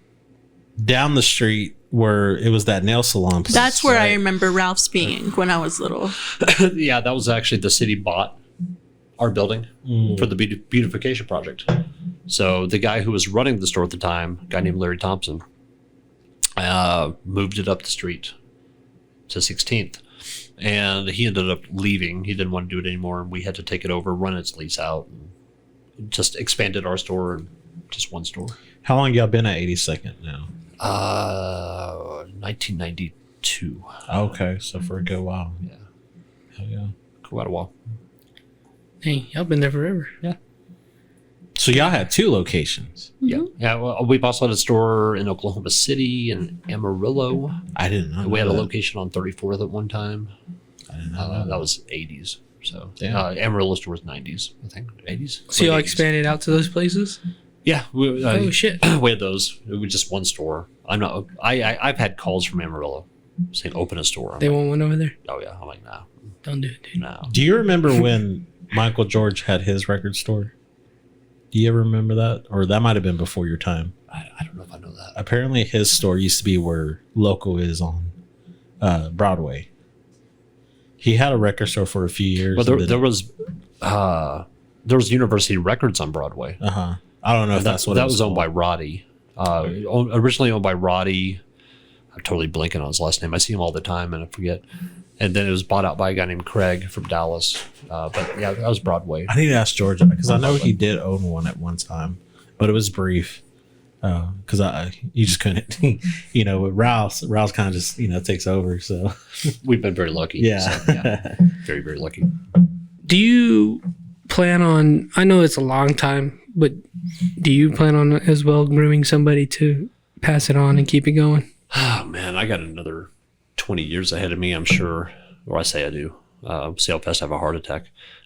down the street where it was that nail salon place. That's where I right? remember Ralph's being when I was little. Yeah, that was actually the city bought our building for the beautification project. So the guy who was running the store at the time, a guy named Larry Thompson, moved it up the street to 16th. And he ended up leaving. He didn't want to do it anymore. And we had to take it over, run its lease out, and just expanded our store and just one store. How long y'all been at 82nd now? 1992. Okay, so for a good while. Yeah. Hell yeah. Quite a while. Hey, y'all been there forever. So y'all had 2 locations. Yeah. Yeah. Well, we've also had a store in Oklahoma City and Amarillo. I didn't know. We had a that. location on 34th at one time. I didn't know That was 80s. So Damn. Amarillo store was 90s, I think. 80s. So y'all Late 80s. expanded out to those places? Yeah. We, Oh shit! we had those. It was just one store. I've had calls from Amarillo saying open a store. I'm They like, want one over there? oh yeah. I'm like, no, Don't do it, dude. no. Do you remember when Michael George had his record store? Do you ever remember that? Or that might have been before your time. I don't know if I know that. Apparently his store used to be where Loco is on Broadway. He had a record store for a few years. Well, there was University Records on Broadway. I don't know if that's what that it was owned by called. Roddy. Originally owned by Roddy. I'm totally blanking on his last name. I see him all the time and I forget. And then it was bought out by a guy named Craig from Dallas. But yeah, that was Broadway. I need to ask Georgia because I know he did own one at one time, but it was brief. Because you just couldn't, with Rouse kind of just takes over. So We've been very lucky. yeah, So, yeah. Very, very lucky. Do you plan on? I know it's a long time, but do you plan on as well grooming somebody to pass it on and keep it going? Oh, man, I got another 20 years ahead of me, I'm sure. Or I say I do. See how fast I have a heart attack.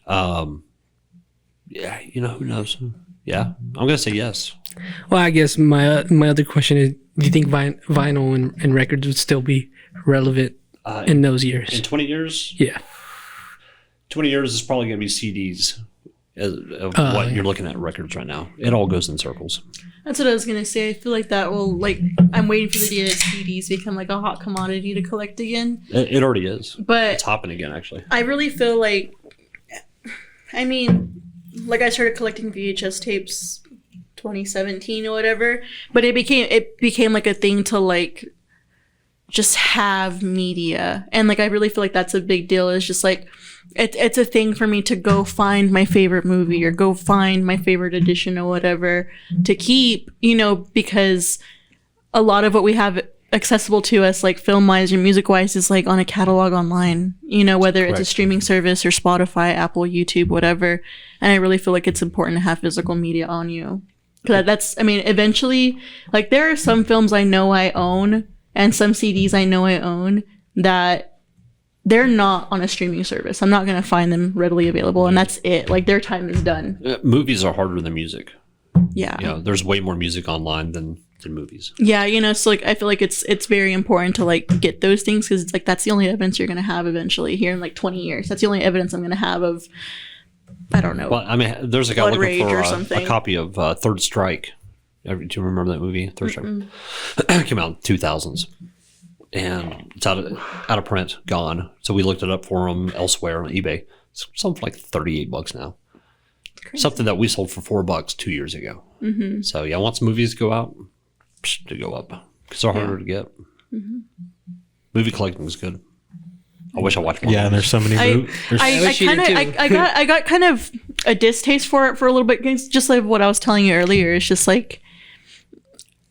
Yeah, who knows? Yeah, I'm going to say yes. Well, I guess my other question is: do you think vinyl and records would still be relevant in those years? In 20 years? Yeah. 20 years is probably going to be CDs of what you're looking at records right now. It all goes in circles. That's what I was gonna say. I feel like that will I'm waiting for the day that CDs become like a hot commodity to collect again. It already is. But It's hopping again, actually. I really feel like, I I started collecting VHS tapes 2017 or whatever, but it became like a thing to just have media, and I really feel like that's a big deal. It's just it's a thing for me to go find my favorite movie or go find my favorite edition or whatever to keep, because a lot of what we have accessible to us, film wise or music wise, is on a catalog online, whether it's a Correct. streaming service or Spotify, Apple, YouTube, whatever. And I really feel like it's important to have physical media on you. Because eventually, there are some films I know I own and some CDs I know I own that they're not on a streaming service. I'm not going to find them readily available, and that's it. Their time is done. Movies are harder than music. Yeah. There's way more music online than movies. Yeah, so I feel like it's very important to get those things, because it's that's the only evidence you're going to have eventually here in 20 years. That's the only evidence I'm going to have of, I don't know. Well, there's a guy Blood looking Rage for or a something. copy of Third Strike. Do you remember that movie, Third Strike? Came out in 2000s. And it's out of print, gone. So we looked it up for him elsewhere on eBay. It's something for $38 now. Crazy. Something that we sold for $4 2 years ago. Mm-hmm. So yeah, once movies go out, they go up because they're harder to get. Mm-hmm. Movie collecting is good. I wish I watched more. yeah. And there's so many. I wish you did too. I got kind of a distaste for it for a little bit. It's just like what I was telling you earlier. It's just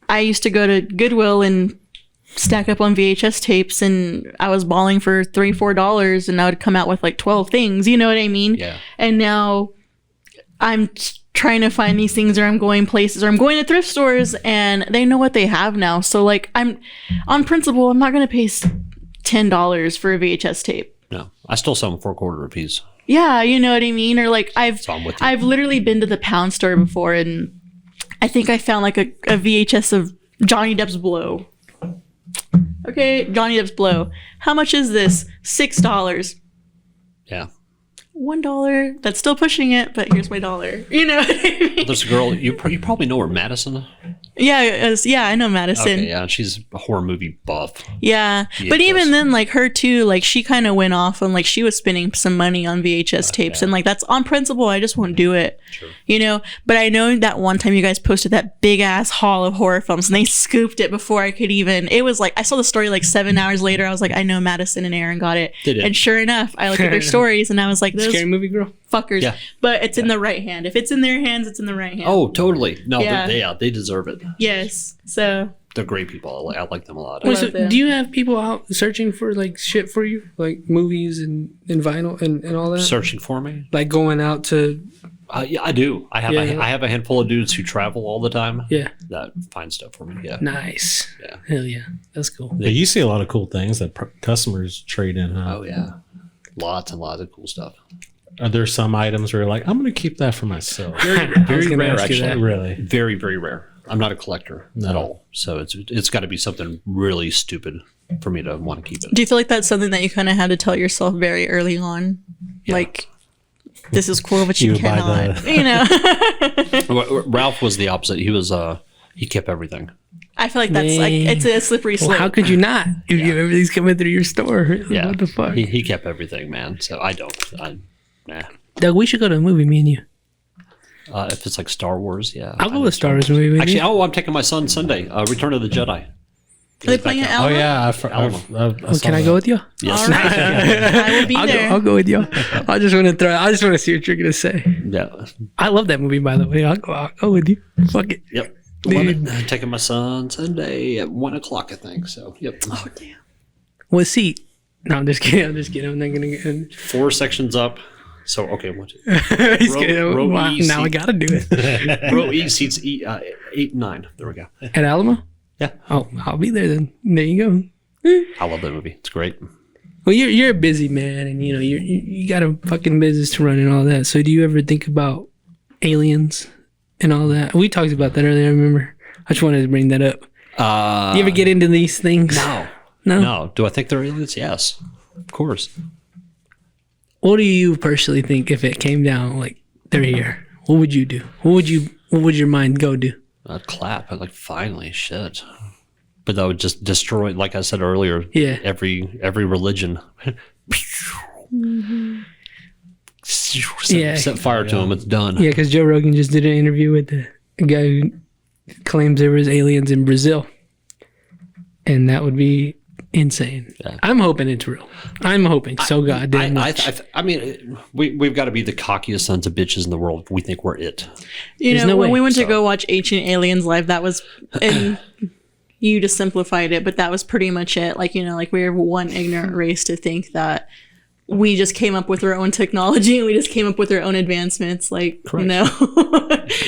I used to go to Goodwill and stack up on VHS tapes, and I was balling for $3-4, and I would come out with 12 things. You know what I mean? Yeah. And now I'm trying to find these things, or I'm going places, or I'm going to thrift stores, and they know what they have now. So I'm on principle, I'm not going to pay $10 for a VHS tape. No, I still sell them for $0.25 a piece. Yeah, you know what I mean? Or So I'm with you. I've literally been to the pound store before, and I think I found a VHS of Johnny Depp's Blow. Okay, Johnny Depp's Blow. How much is this? $6. Yeah. $1. That's still pushing it, but here's my dollar. You know what I mean? There's a girl, you probably know her, Madison. Yeah, I know Madison. Okay, yeah, she's a horror movie buff. Yeah. But even then, her too, she kind of went off on, she was spending some money on VHS tapes. Yeah. And, that's on principle. I just won't do it. Sure. But I know that one time you guys posted that big ass haul of horror films, and they scooped it before I could even. It was I saw the story 7 hours later. I was I know Madison and Aaron got it. They did. And sure enough, I looked at their stories, and I was those Scary movie girl. fuckers. Yeah. But it's in the right hand. If it's in their hands, it's in the right hand. Oh, totally. No, Yeah. they deserve it. Yes. So. They're great people. I like them a lot. Wait, so love them. do you have people out searching for shit for you, movies and vinyl and all that? Searching for me? Going out to Yeah, I do. I have Yeah. I have a handful of dudes who travel all the time. yeah, That find stuff for me. Yeah. nice. Yeah. Hell yeah, that's cool. Yeah, you see a lot of cool things that customers trade in. Huh? Oh yeah. Lots and lots of cool stuff. Are there some items where you're I'm going to keep that for myself? Very gonna rare, ask you actually. that. Really? Very, very rare. I'm not a collector No. at all. So it's got to be something really stupid for me to want to keep it. Do you feel like that's something that you kind of had to tell yourself very early on? Yeah. This is cool, but you You buy cannot. Ralph was the opposite. He was he kept everything. I feel like that's Man. it's a slippery slope. Well, how could you not if everything's coming through your store? Yeah. What the fuck? He kept everything, man. So I don't. Nah. Doug, we should go to a movie, me and you. If it's like Star Wars, yeah. I'll go with Star Wars movie. Actually, I'm taking my son Sunday. Return of the Jedi. Are they playing at Oh Alamo? yeah, Can I go with you? Yes. All right. I will be there. I'll go with you. I just want to see what you're gonna say. Yeah. I love that movie, by the way. I'll go with you. Fuck it. Yep. Dude. Love it. Taking my son Sunday at 1:00, I think. So, yep. Oh, damn. What seat? No, I'm just kidding. I'm not gonna get. 4 sections up. So, okay, 1, 2. He's Row- kidding. row Wow, E now I seat. gotta do it. Row E seats 8 and 9. There we go. At Alamo? Yeah. Oh, I'll be there then. There you go. I love that movie. It's great. Well, you're a busy man, and you got a fucking business to run and all that. So, do you ever think about aliens and all that? We talked about that earlier. I remember. I just wanted to bring that up. Do you ever get into these things? No. No. No. Do I think they're aliens? Yes. Of course. What do you personally think if it came down like they're here? What would you do? What would your mind go do? I'd clap. I'd like, finally, shit. But that would just destroy, like I said earlier, Yeah. every religion. Yeah. Set fire to them. It's done. Yeah, because Joe Rogan just did an interview with a guy who claims there was aliens in Brazil, and that would be insane. Yeah. I'm hoping it's real. I'm hoping so goddamn much. I mean, we've got to be the cockiest sons of bitches in the world if we think we're it. You There's know, no when way. we went to go watch Ancient Aliens live, that was, and you just simplified it, but that was pretty much it. Like, like we're one ignorant race to think that we just came up with our own technology and we just came up with our own advancements. Like, Correct.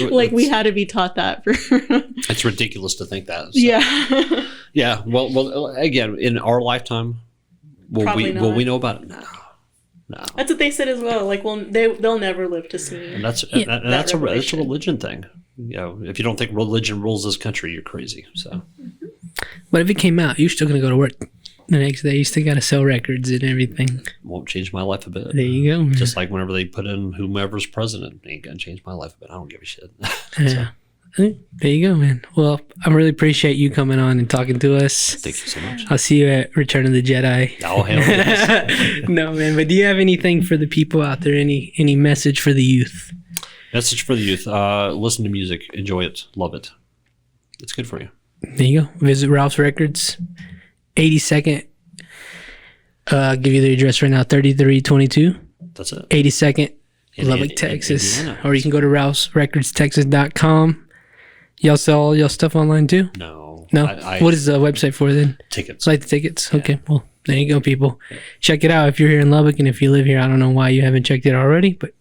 like we had to be taught that. It's ridiculous to think that. So. Yeah. Yeah. Well, again, in our lifetime, will Probably will not. we know about it? No. No. That's what they said as well. Like, well, they'll never live to see. And that's Yeah, and that's a revelation. religion thing. If you don't think religion rules this country, you're crazy. So But if it came out, you're still gonna go to work the next day. You still gotta sell records and everything. won't change my life a bit. There you go, man. Just like whenever they put in whomever's president, ain't gonna change my life a bit. I don't give a shit. Yeah. There you go, man. Well, I really appreciate you coming on and talking to us. Thank you so much. I'll see you at Return of the Jedi. Oh, hell yes. No, man. But do you have anything for the people out there? Any message for the youth? Message for the youth. Listen to music. Enjoy it. Love it. It's good for you. There you go. Visit Ralph's Records, 82nd. I'll give you the address right now, 3322, That's it. 82nd, In- Lubbock, in Texas. Indiana. Or you can go to ralphsrecordstexas.com. Y'all sell all your stuff online too? No. No? I What is the website for then? tickets? It's like the tickets? Okay, well, there you go, people. Check it out if you're here in Lubbock, and if you live here, I don't know why you haven't checked it already, but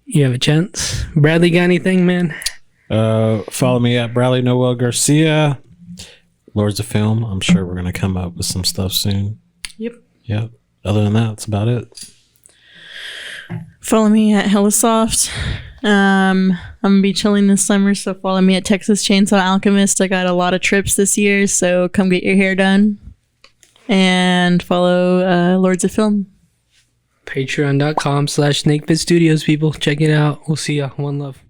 you have a chance. Bradley, got anything, man? Follow me at Bradley Noel Garcia. Lords of Film. I'm sure we're gonna come up with some stuff soon. Yep. Yep. Other than that, that's about it. Follow me at Hellasoft. I'm gonna be chilling this summer, so follow me at Texas Chainsaw Alchemist. I got a lot of trips this year, so come get your hair done. And follow Lords of Film. Patreon.com/SnakePit Studios, people. Check it out. We'll see ya. One love.